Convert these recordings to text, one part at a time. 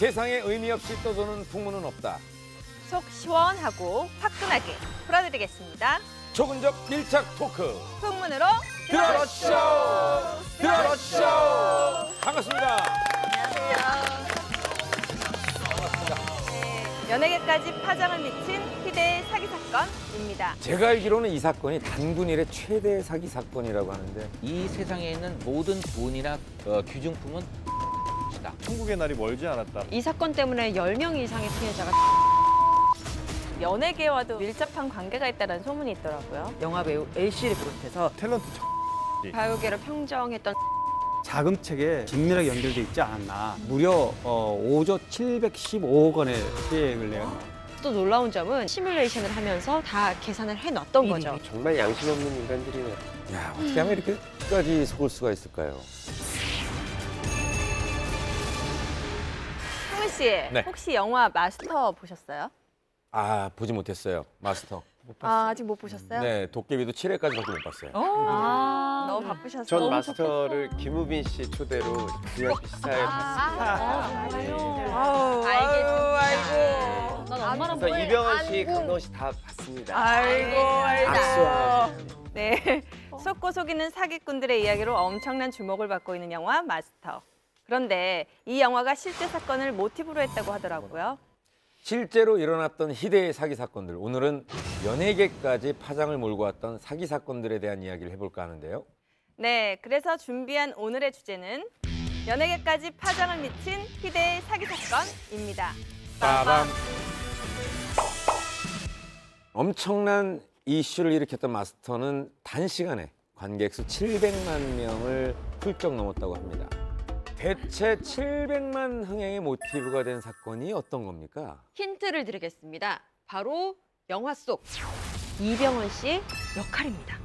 세상에 의미 없이 떠도는 풍문은 없다. 속 시원하고 화끈하게 풀어드리겠습니다. 조근적 밀착 토크. 풍문으로 들어쇼! 들어쇼! 반갑습니다. 안녕하세요. 네, 연예계까지 파장을 미친 희대의 사기 사건입니다. 제가 알기로는 이 사건이 단군 이래 최대 사기 사건이라고 하는데 이 세상에 있는 모든 돈이나 귀중품은 다. 천국의 날이 멀지 않았다. 이 사건 때문에 10명 이상의 피해자가 연예계와도 밀접한 관계가 있다는 소문이 있더라고요. 영화 배우 A씨를 비롯해서 탤런트 가요계를 평정했던 자금책에 긴밀하게 연결돼 있지 않았나. 무려 5조 715억 원의 피해액을 내가. 또 놀라운 점은 시뮬레이션을 하면서 다 계산을 해놨던 거죠. 정말 양심 없는 인간들이네. 야, 어떻게 하면 이렇게까지 속을 수가 있을까요? 성훈 씨, 네. 혹시 영화 마스터 보셨어요? 아, 보지 못했어요. 마스터. 아직 못 보셨어요? 네, 도깨비도 7회까지밖에 못 봤어요. 너무 바쁘셔서. 전 마스터를 김우빈 씨 초대로 VIP 시사회 갔습니다. 알겠습니다. 난 엄마랑 그래서 이병헌 씨, 강동원 씨 다 봤습니다. 아이고. 악수하고. 네, 속고 속이는 사기꾼들의 이야기로 엄청난 주목을 받고 있는 영화 마스터. 그런데 이 영화가 실제 사건을 모티브로 했다고 하더라고요. 실제로 일어났던 희대의 사기 사건들. 오늘은 연예계까지 파장을 몰고 왔던 사기 사건들에 대한 이야기를 해볼까 하는데요. 네, 그래서 준비한 오늘의 주제는 연예계까지 파장을 미친 희대의 사기 사건입니다. 빠밤. 엄청난 이슈를 일으켰던 마스터는 단시간에 관객 수 700만 명을 훌쩍 넘었다고 합니다. 대체 700만 흥행의 모티브가 된 사건이 어떤 겁니까? 힌트를 드리겠습니다. 바로 영화 속 이병헌 씨의 역할입니다.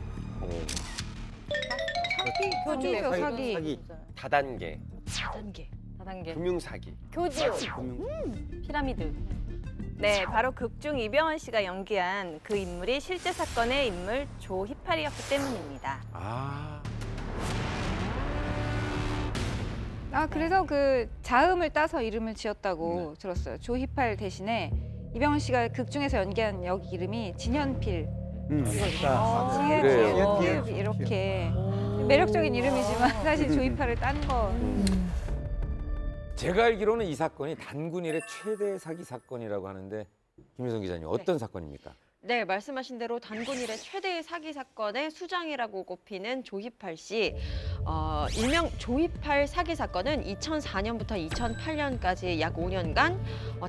교주 사기 다단계, 다단계 네. 금융사기. 피라미드. 네, 바로 극중 이병헌 씨가 연기한 그 인물이 실제 사건의 인물 조희팔이었기 때문입니다. 그래서 그 자음을 따서 이름을 지었다고 들었어요. 조희팔 대신에 이병헌 씨가 극중에서 연기한 역 이름이 진현필. 그래요. 이렇게 매력적인 이름이지만 사실 조희팔을 딴 거. 제가 알기로는 이 사건이 단군 이래 최대 사기 사건이라고 하는데 김유성 기자님 어떤 사건입니까? 네, 말씀하신 대로 단군 이래 최대의 사기 사건의 수장이라고 꼽히는 조희팔 씨. 일명 조희팔 사기 사건은 2004년부터 2008년까지 약 5년간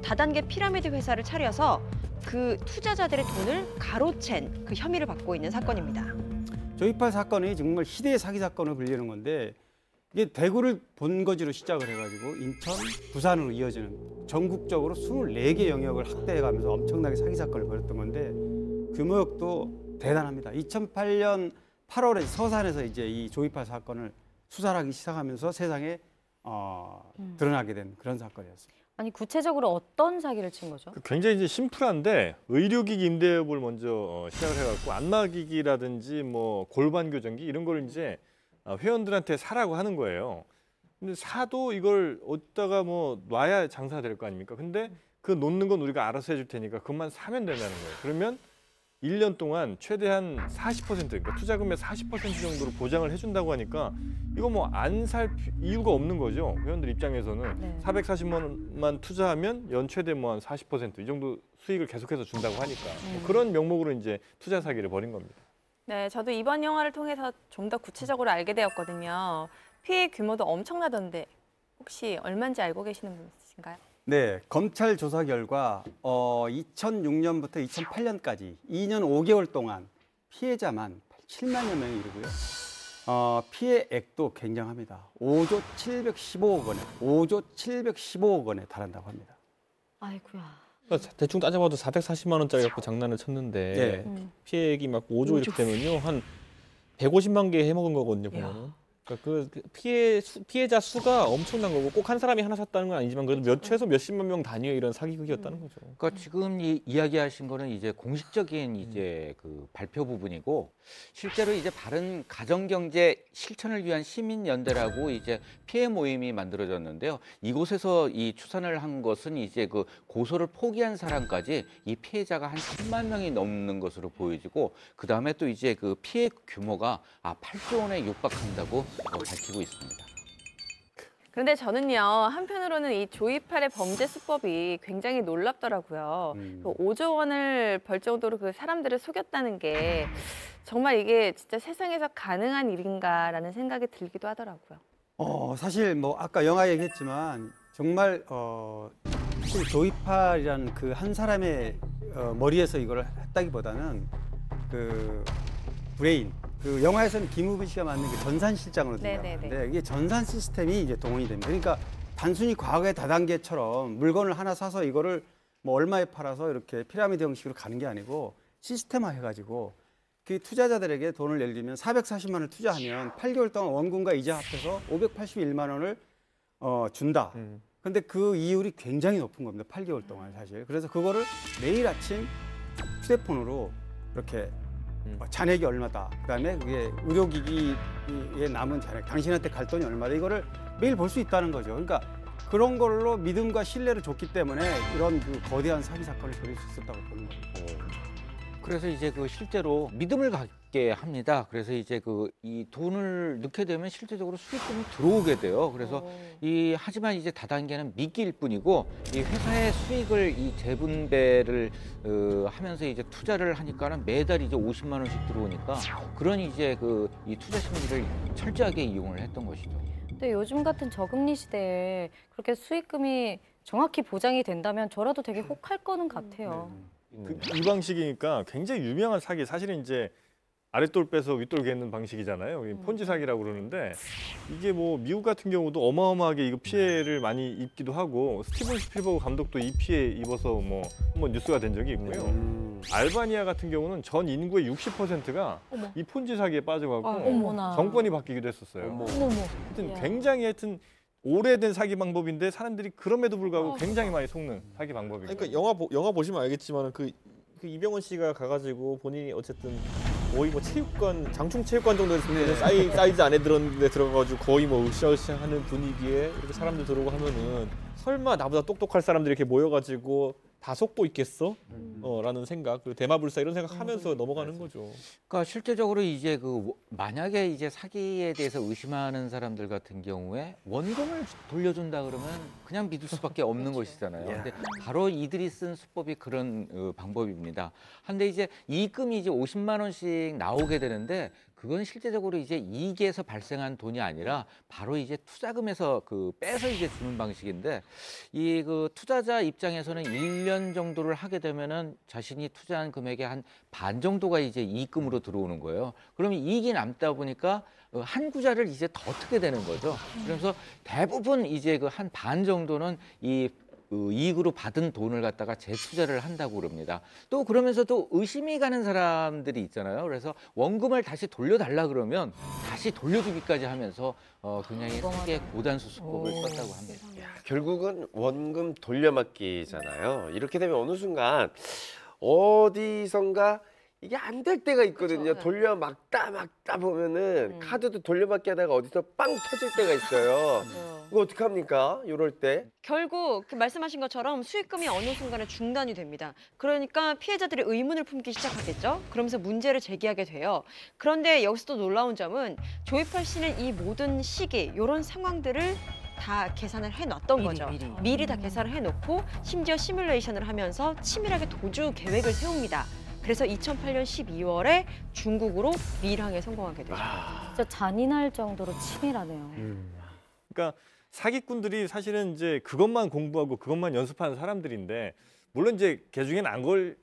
다단계 피라미드 회사를 차려서 그 투자자들의 돈을 가로챈 그 혐의를 받고 있는 사건입니다. 조희팔 사건이 정말 희대의 사기 사건으로 불리는 건데 이게 대구를 본거지로 시작을 해가지고 인천, 부산으로 이어지는 전국적으로 24개 영역을 확대해가면서 엄청나게 사기 사건을 벌였던 건데 규모역도 대단합니다. 2008년 8월에 서산에서 이제 이 조희팔 사건을 수사를 하기 시작하면서 세상에 드러나게 된 그런 사건이었습니다. 아니 구체적으로 어떤 사기를 친 거죠? 굉장히 이제 심플한데 의료기기 임대업을 먼저 시작을 해갖고 안마기기라든지 뭐 골반 교정기 이런 걸 이제 회원들한테 사라고 하는 거예요. 근데 사도 이걸 어디다가 뭐 놔야 장사될 거 아닙니까? 근데 그 놓는 건 우리가 알아서 해줄 테니까 그것만 사면 된다는 거예요. 그러면 1년 동안 최대한 40%, 그러니까 투자금의 40% 정도로 보장을 해준다고 하니까 이거 뭐 안 살 이유가 없는 거죠. 회원들 입장에서는 440만 원만 투자하면 연 최대 뭐 한 40%이 정도 수익을 계속해서 준다고 하니까 뭐 그런 명목으로 이제 투자 사기를 벌인 겁니다. 네, 저도 이번 영화를 통해서 좀 더 구체적으로 알게 되었거든요. 피해 규모도 엄청나던데 혹시 얼마인지 알고 계시는 분 있으신가요? 네, 검찰 조사 결과 2006년부터 2008년까지 2년 5개월 동안 피해자만 7만여 명이 이르고요. 피해액도 굉장합니다. 5조 715억 원에 5조 715억 원에 달한다고 합니다. 아이고야. 그러니까 대충 따져봐도 440만 원짜리 갖고 장난을 쳤는데 피해액이 막 5조 이렇게 되면요 한 150만 개 해먹은 거거든요. 보면은. 그러니까 그 피해자 수가 엄청난 거고 꼭 한 사람이 하나 샀다는 건 아니지만 그래도 최소 몇십만 명 단위의 이런 사기극이었다는 거죠. 그러니까 지금 이야기하신 거는 이제 공식적인 이제 그 발표 부분이고 실제로 이제 바른 가정경제 실천을 위한 시민연대라고 이제 피해 모임이 만들어졌는데요. 이곳에서 이 추산을 한 것은 이제 그 고소를 포기한 사람까지 이 피해자가 한 10만 명이 넘는 것으로 보여지고 그 다음에 또 이제 그 피해 규모가 8조 원에 육박한다고 밝히고 있습니다. 그런데 저는요, 한편으로는 이 조이팔의 범죄 수법이 굉장히 놀랍더라고요. 그 5조 원을 벌 정도로 그 사람들을 속였다는 게 정말 이게 진짜 세상에서 가능한 일인가라는 생각이 들기도 하더라고요. 사실 뭐 아까 영화 얘기했지만 정말 사실 조이팔이라는 그 한 사람의 머리에서 이걸 했다기보다는 그 브레인, 그 영화에서는 김우빈 씨가 맡는 그 전산실장으로 등장하는데 이게 전산 시스템이 이제 동원이 됩니다. 그러니까 단순히 과거의 다단계처럼 물건을 하나 사서 이거를 뭐 얼마에 팔아서 이렇게 피라미드 형식으로 가는 게 아니고 시스템화 해가지고 그 투자자들에게 돈을 예를 들면 440만 원을 투자하면 8개월 동안 원금과 이자 합해서 581만 원을 준다. 근데 그 이율이 굉장히 높은 겁니다. 8개월 동안 사실. 그래서 그거를 매일 아침 휴대폰으로 이렇게 잔액이 얼마다. 그다음에 그게 의료기기에 남은 잔액, 당신한테 갈 돈이 얼마다. 이거를 매일 볼 수 있다는 거죠. 그러니까 그런 걸로 믿음과 신뢰를 줬기 때문에 이런 그 거대한 사기 사건을 벌일 수 있었다고 보는 거예요. 그래서 이제 그 실제로 믿음을 갖게 합니다. 그래서 이제 그 이 돈을 넣게 되면 실제적으로 수익금이 들어오게 돼요. 그래서 하지만 이제 다단계는 미끼일 뿐이고 이 회사의 수익을 이 재분배를 하면서 이제 투자를 하니까는 매달 이제 50만 원씩 들어오니까 그런 이제 그 이 투자 심리를 철저하게 이용을 했던 것이죠. 근데 요즘 같은 저금리 시대에 그렇게 수익금이 정확히 보장이 된다면 저라도 되게 혹할 거는 같아요. 이 방식이니까 굉장히 유명한 사기. 사실은 이제 아랫돌 빼서 윗돌 개는 방식이잖아요. 폰지 사기라고 그러는데 이게 뭐 미국 같은 경우도 어마어마하게 이거 피해를 많이 입기도 하고 스티븐 스필버그 감독도 이 피해 입어서 뭐 한번 뉴스가 된 적이 있고요. 알바니아 같은 경우는 전 인구의 60%가 이 폰지 사기에 빠져가고 어머나. 정권이 바뀌기도 했었어요. 하여튼 굉장히 오래된 사기 방법인데 사람들이 그럼에도 불구하고 굉장히 많이 속는 사기 방법이에요. 그러니까 영화 보시면 알겠지만 그 이병헌 씨가 가가지고 본인이 어쨌든 거의 뭐 체육관, 장충 체육관 정도의 사이즈 안에 들어가가지고 거의 뭐 으쌰으쌰하는 분위기에 이렇게 사람들 들어오고 하면은 설마 나보다 똑똑할 사람들이 이렇게 모여가지고 다 속고 있겠어? 라는 생각, 그리고 대마불사 이런 생각하면서 넘어가는 거죠. 그러니까 실제적으로 이제 그 만약에 이제 사기에 대해서 의심하는 사람들 같은 경우에 원금을 돌려준다 그러면 그냥 믿을 수밖에 없는 것이잖아요. 근데 바로 이들이 쓴 수법이 그런 방법입니다. 한데 이제 이익금이 이제 50만 원씩 나오게 되는데 그건 실제적으로 이제 이익에서 발생한 돈이 아니라 바로 이제 투자금에서 빼서 이제 주는 방식인데 이 그 투자자 입장에서는 1년 정도를 하게 되면은 자신이 투자한 금액의 한 반 정도가 이제 이익금으로 들어오는 거예요. 그러면 이익이 남다 보니까 한 구자를 이제 더 트게 되는 거죠. 그래서 대부분 이제 그 한 반 정도는 이익으로 받은 돈을 갖다가 재투자를 한다고 그럽니다. 또 그러면서도 의심이 가는 사람들이 있잖아요. 그래서 원금을 다시 돌려달라 그러면 다시 돌려주기까지 하면서 굉장히 크게 고단수 수법을 썼다고 합니다. 결국은 원금 돌려막기잖아요. 이렇게 되면 어느 순간 어디선가 이게 안 될 때가 있거든요. 돌려막다 보면은 카드도 돌려막기 하다가 어디서 빵 터질 때가 있어요. 이거 어떡합니까? 이럴 때. 결국 말씀하신 것처럼 수익금이 어느 순간에 중단이 됩니다. 그러니까 피해자들이 의문을 품기 시작하겠죠. 그러면서 문제를 제기하게 돼요. 그런데 여기서 또 놀라운 점은 조이팔 씨는 이 모든 시기, 이런 상황들을 다 계산을 해놨던 거죠. 미리 다 계산을 해놓고 심지어 시뮬레이션을 하면서 치밀하게 도주 계획을 세웁니다. 그래서 2008년 12월에 중국으로 밀항에 성공하게 되죠. 진짜 잔인할 정도로 치밀하네요. 그러니까 사기꾼들이 사실은 이제 그것만 공부하고 그것만 연습하는 사람들인데 물론 이제 개중에는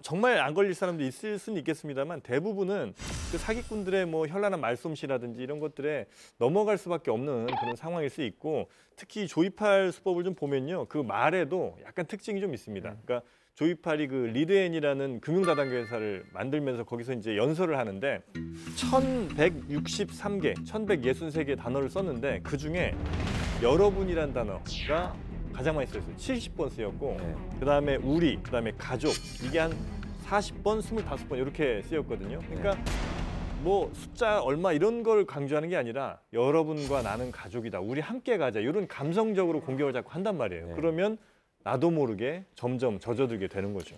정말 안 걸릴 사람도 있을 수는 있겠습니다만 대부분은 그 사기꾼들의 뭐 현란한 말솜씨라든지 이런 것들에 넘어갈 수밖에 없는 그런 상황일 수 있고 특히 조이팔 수법을 좀 보면요. 그 말에도 약간 특징이 좀 있습니다. 그러니까 조이팔이 그 리드엔이라는 금융다단계 회사를 만들면서 거기서 이제 연설을 하는데 1163개, 1163개의 단어를 썼는데 그중에 여러분이란 단어가 가장 많이 쓰였어요. 70번 쓰였고 그다음에 우리, 그다음에 가족 이게 한 40번, 25번 이렇게 쓰였거든요. 그러니까 뭐 숫자 얼마 이런 걸 강조하는 게 아니라 여러분과 나는 가족이다. 우리 함께 가자. 이런 감성적으로 공격을 자꾸 한단 말이에요. 그러면 나도 모르게 점점 젖어들게 되는 거죠.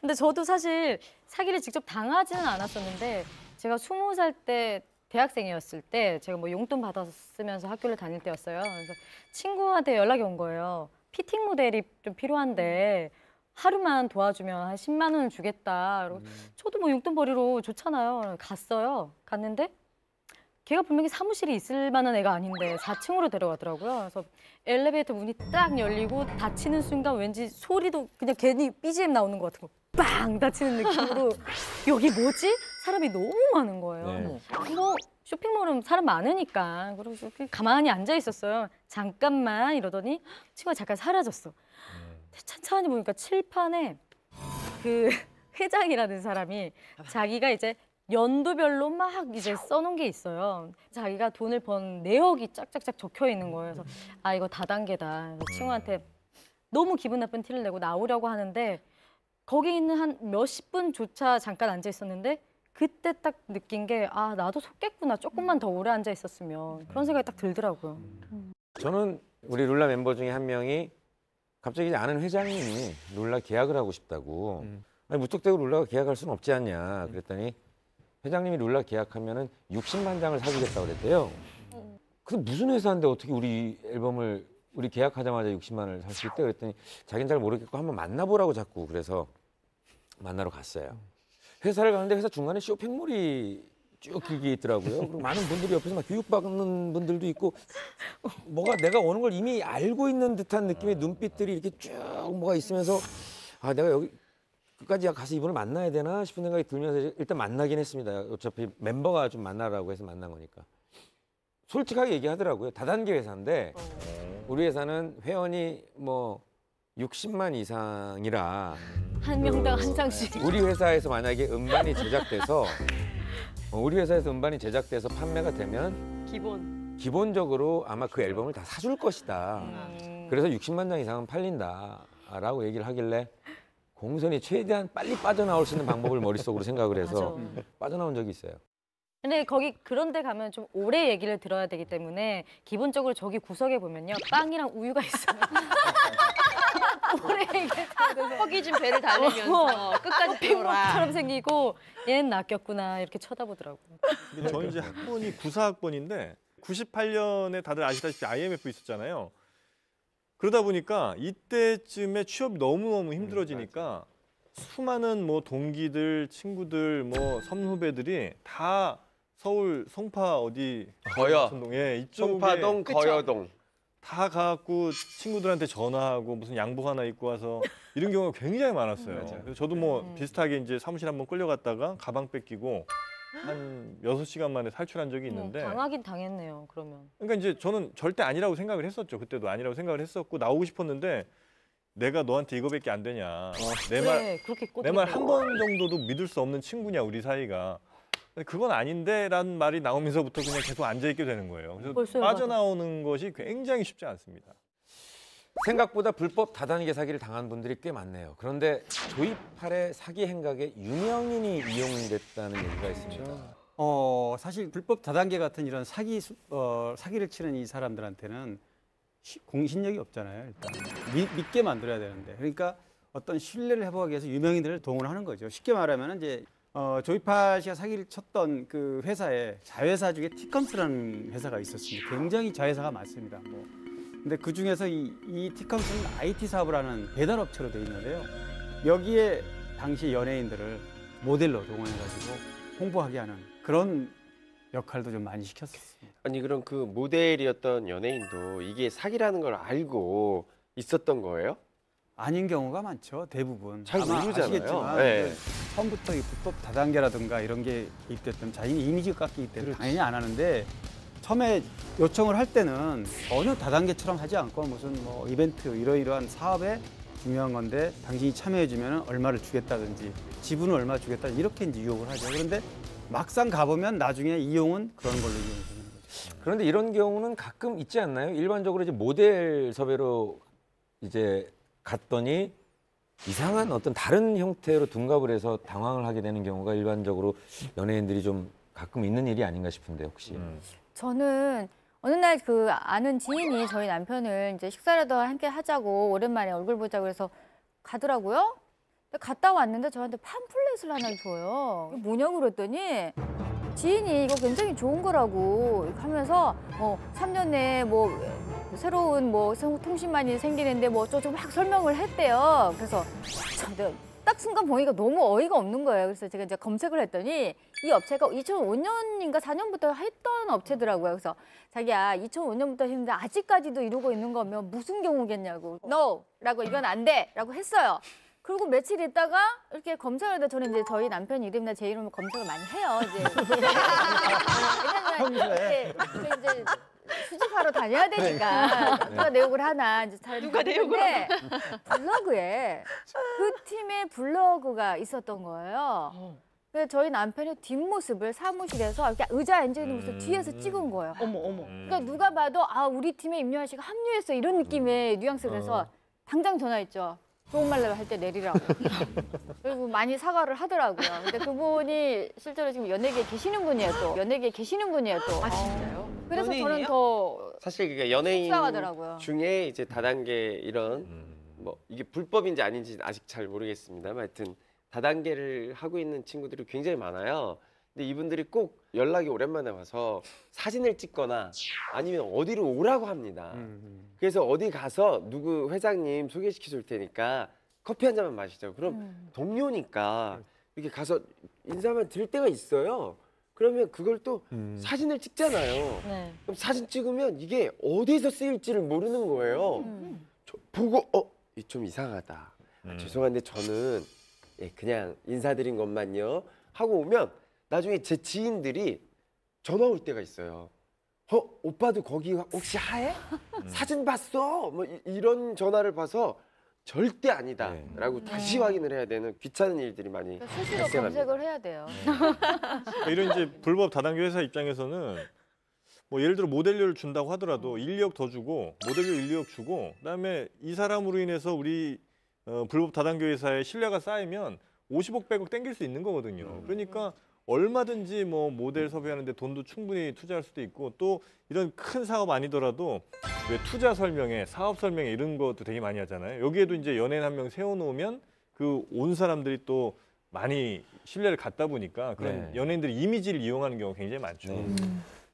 근데 저도 사실 사기를 직접 당하지는 않았었는데 제가 20살 때 대학생이었을 때 제가 뭐 용돈 받았으면서 학교를 다닐 때였어요. 그래서 친구한테 연락이 온 거예요. 피팅 모델이 좀 필요한데 하루만 도와주면 한 10만 원을 주겠다. 저도 뭐 용돈 벌이로 좋잖아요. 갔어요. 갔는데 걔가 분명히 사무실이 있을 만한 애가 아닌데 4층으로 데려가더라고요. 그래서 엘리베이터 문이 딱 열리고 닫히는 순간 왠지 소리도 그냥 괜히 BGM 나오는 것 같은 거. 빵 닫히는 느낌으로 여기 뭐지? 사람이 너무 많은 거예요. 뭐 쇼핑몰은 사람 많으니까 그래서 가만히 앉아 있었어요. 잠깐만 이러더니 친구가 잠깐 사라졌어. 천천히 보니까 칠판에 그 회장이라는 사람이 자기가 이제 연도별로 막 이제 써놓은 게 있어요. 자기가 돈을 번 내역이 쫙쫙쫙 적혀 있는 거예요. 그래서 아 이거 다단계다. 그래서 친구한테 너무 기분 나쁜 티를 내고 나오려고 하는데 거기 있는 한 몇십 분조차 잠깐 앉아 있었는데 그때 딱 느낀 게 아 나도 속겠구나. 조금만 더 오래 앉아 있었으면 그런 생각이 딱 들더라고요. 저는 우리 룰라 멤버 중에 한 명이 갑자기 아는 회장님이 룰라 계약을 하고 싶다고. 아니, 무턱대고 룰라가 계약할 수는 없지 않냐. 그랬더니 회장님이 룰라 계약하면은 60만 장을 사주겠다고 그랬대요. 근데 무슨 회사인데 어떻게 우리 앨범을 우리 계약하자마자 60만을 살 수 있대? 그랬더니 자기는 잘 모르겠고 한번 만나보라고 자꾸 그래서 만나러 갔어요. 회사를 가는데 회사 중간에 쇼핑몰이 쭉 길게 있더라고요. 그리고 많은 분들이 옆에서 막 교육받는 분들도 있고 뭐가 내가 오는 걸 이미 알고 있는 듯한 느낌의 눈빛들이 이렇게 쭉 뭐가 있으면서 아 내가 여기 끝까지 가서 이분을 만나야 되나 싶은 생각이 들면서 일단 만나긴 했습니다. 어차피 멤버가 좀 만나라고 해서 만난 거니까. 솔직하게 얘기하더라고요. 다단계 회사인데 우리 회사는 회원이 뭐 60만 이상이라 한 명당 한 장씩. 우리 회사에서 만약에 음반이 제작돼서 판매가 되면 기본적으로 아마 그 앨범을 다 사줄 것이다. 그래서 60만 장 이상은 팔린다라고 얘기를 하길래 공선이 최대한 빨리 빠져나올 수 있는 방법을 머릿속으로 생각을 해서 빠져나온 적이 있어요. 근데 거기 그런 데 가면 좀 오래 얘기를 들어야 되기 때문에 기본적으로 저기 구석에 보면요. 빵이랑 우유가 있어요. 오래 얘기를 들어야 돼서 허기진 배를 달리면서 끝까지 들어라. 핑퐁처럼 생기고 얘는 낚였구나 이렇게 쳐다보더라고요. 근데 저는 이제 학번이 94학번인데 98년에 다들 아시다시피 IMF 있었잖아요. 그러다 보니까 이때쯤에 취업이 너무너무 힘들어지니까 수많은 뭐 동기들, 친구들, 뭐 선후배들이 다 서울 송파 어디 거여. 예, 이쪽에 송파동, 거여동. 다 가갖고 친구들한테 전화하고 무슨 양복 하나 입고 와서 이런 경우가 굉장히 많았어요. 그래서 저도 뭐 비슷하게 이제 사무실 한번 끌려갔다가 가방 뺏기고 한 6시간 만에 탈출한 적이 있는데 당하긴 당했네요. 그러면. 그러니까 이제 저는 절대 아니라고 생각을 했었죠. 그때도 아니라고 생각을 했었고 나오고 싶었는데 내가 너한테 이거밖에 안 되냐. 내 말 한 번 정도도 믿을 수 없는 친구냐 우리 사이가. 그건 아닌데라는 말이 나오면서부터 그냥 계속 앉아있게 되는 거예요. 그래서 빠져나오는 것이 굉장히 쉽지 않습니다. 생각보다 불법 다단계 사기를 당한 분들이 꽤 많네요. 그런데 조이팔의 사기 행각에 유명인이 이용됐다는 얘기가 있습니다. 사실 불법 다단계 같은 이런 사기를 치는 이 사람들한테는 공신력이 없잖아요. 일단 믿게 만들어야 되는데 그러니까 어떤 신뢰를 회복하기 위해서 유명인들을 동원하는 거죠. 쉽게 말하면 이제 조이팔 씨가 사기를 쳤던 그 회사에 자회사 중에 티컴스라는 회사가 있었습니다. 굉장히 자회사가 많습니다. 근데 그 중에서 이 티컴스는 IT 사업을 하는 배달업체로 돼 있는데요. 여기에 당시 연예인들을 모델로 동원해가지고 홍보하게 하는 그런 역할도 좀 많이 시켰었습니다. 아니 그럼 그 모델이었던 연예인도 이게 사기라는 걸 알고 있었던 거예요? 아닌 경우가 많죠. 대부분. 잘 모르잖아요. 아시겠지만 네. 처음부터 이 불법 다단계라든가 이런 게 개입됐던 자신의 이미지가 깎이기 때문에 당연히 안 하는데 처음에 요청을 할 때는 전혀 다단계처럼 하지 않고 무슨 뭐 이벤트 이러이러한 사업에 중요한 건데 당신이 참여해주면 얼마를 주겠다든지 지분은 얼마 주겠다 이렇게 이제 유혹을 하죠. 그런데 막상 가보면 나중에 이용은 그런 걸로 이용되는 거죠. 그런데 이런 경우는 가끔 있지 않나요? 일반적으로 이제 모델 섭외로 이제 갔더니 이상한 어떤 다른 형태로 둔갑을 해서 당황을 하게 되는 경우가 일반적으로 연예인들이 좀 가끔 있는 일이 아닌가 싶은데 혹시. 저는 어느 날 그 아는 지인이 저희 남편을 이제 식사라도 함께 하자고 오랜만에 얼굴 보자고 그래서 가더라고요. 근데 갔다 왔는데 저한테 팜플렛을 하나 줘요. 이게 뭐냐고 그랬더니 지인이 이거 굉장히 좋은 거라고 하면서 3년 내에 뭐 새로운 뭐 통신만이 생기는데 뭐 어쩌고 막 설명을 했대요. 그래서 참 내가 딱 순간 보니까 너무 어이가 없는 거예요. 그래서 제가 이제 검색을 했더니 이 업체가 2005년인가 4년부터 했던 업체더라고요. 그래서 자기야 2005년부터 했는데 아직까지도 이러고 있는 거면 무슨 경우겠냐고. NO라고 이건 안 돼라고 했어요. 그리고 며칠 있다가 이렇게 검색을 하다 저는 이제 저희 남편 이름이나 제 이름을 검색을 많이 해요. 이제 왜냐면 이제 수집하러 다녀야 되니까 누가 내욕을 하나 이제 잘 누가 내욕을 하나 블로그에 그 팀의 블로그가 있었던 거예요. 그래서 저희 남편의 뒷모습을 사무실에서 이렇게 의자에 앉아 있는 모습 뒤에서 찍은 거예요. 어머. 그러니까 누가 봐도 아 우리 팀에 임요한 씨가 합류했어 이런 느낌의 뉘앙스를 해서 당장 전화했죠. 좋은 말 할 때 내리라고. 그리고 많이 사과를 하더라고요. 근데 그분이 실제로 지금 연예계에 계시는 분이에요 또. 연예계에 계시는 분이에요 또. 아 진짜요? 그래서 저는 연예인이에요? 더 사실 그게 연예인 속상하더라고요. 중에 이제 다단계 이런 뭐 이게 불법인지 아닌지 아직 잘 모르겠습니다만 하여튼 다단계를 하고 있는 친구들이 굉장히 많아요. 근데 이분들이 꼭 연락이 오랜만에 와서 사진을 찍거나 아니면 어디로 오라고 합니다. 그래서 어디 가서 누구 회장님 소개시켜 줄 테니까 커피 한 잔만 마시자고. 그럼 동료니까 이렇게 가서 인사만 드릴 때가 있어요. 그러면 그걸 또 사진을 찍잖아요. 네. 그럼 사진 찍으면 이게 어디서 쓰일지를 모르는 거예요. 보고 좀 이상하다. 죄송한데 저는 그냥 인사드린 것만요 하고 오면 나중에 제 지인들이 전화 올 때가 있어요. 오빠도 거기 혹시 하해? 사진 봤어? 뭐 이런 전화를 봐서 절대 아니다라고 다시 확인을 해야 되는 귀찮은 일들이 많이 수시로 발생합니다. 검색을 해야 돼요. 이런 이제 불법 다단계 회사 입장에서는 뭐 예를 들어 모델료를 준다고 하더라도 1억 더 주고 모델료 1억 주고 그다음에 이 사람으로 인해서 우리 불법 다단계 회사의 신뢰가 쌓이면 50억 100억 땡길 수 있는 거거든요. 그러니까 얼마든지 뭐 모델 섭외하는데 돈도 충분히 투자할 수도 있고 또 이런 큰 사업 아니더라도 왜 투자 설명회, 사업 설명회 이런 것도 되게 많이 하잖아요. 여기에도 이제 연예인 한 명 세워놓으면 그 온 사람들이 또 많이 신뢰를 갖다 보니까 그런 연예인들이 이미지를 이용하는 경우가 굉장히 많죠.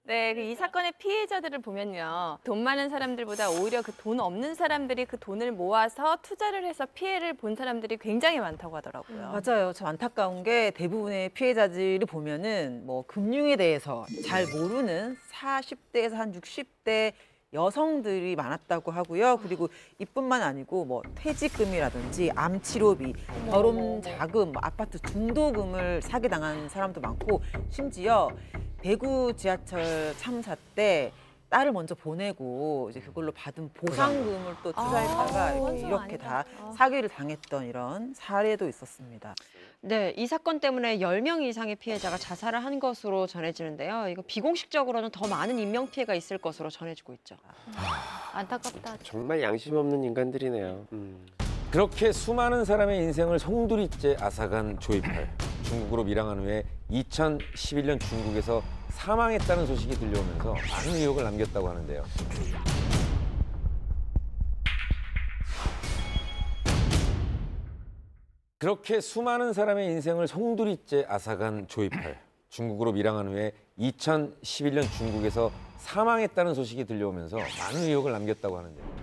네, 이 사건의 피해자들을 보면요. 돈 많은 사람들보다 오히려 그 돈 없는 사람들이 그 돈을 모아서 투자를 해서 피해를 본 사람들이 굉장히 많다고 하더라고요. 맞아요. 참 안타까운 게 대부분의 피해자들을 보면은 뭐 금융에 대해서 잘 모르는 40대에서 한 60대 여성들이 많았다고 하고요. 그리고 이뿐만 아니고 뭐 퇴직금이라든지 암 치료비, 결혼 자금, 아파트 중도금을 사기당한 사람도 많고 심지어 대구 지하철 참사 때 딸을 먼저 보내고 이제 그걸로 받은 보상금을 또 투자했다가 이렇게 다 사기를 당했던 이런 사례도 있었습니다. 네, 이 사건 때문에 10명 이상의 피해자가 자살을 한 것으로 전해지는데요. 이거 비공식적으로는 더 많은 인명 피해가 있을 것으로 전해지고 있죠. 안타깝다. 정말 양심 없는 인간들이네요. 그렇게 수많은 사람의 인생을 송두리째 앗아간 조이팔. 중국으로 밀항한 후에 2011년 중국에서 사망했다는 소식이 들려오면서 많은 의혹을 남겼다고 하는데요. 그렇게 수많은 사람의 인생을 송두리째 앗아간 조이팔. 중국으로 밀항한 후에 2011년 중국에서 사망했다는 소식이 들려오면서 많은 의혹을 남겼다고 하는데요.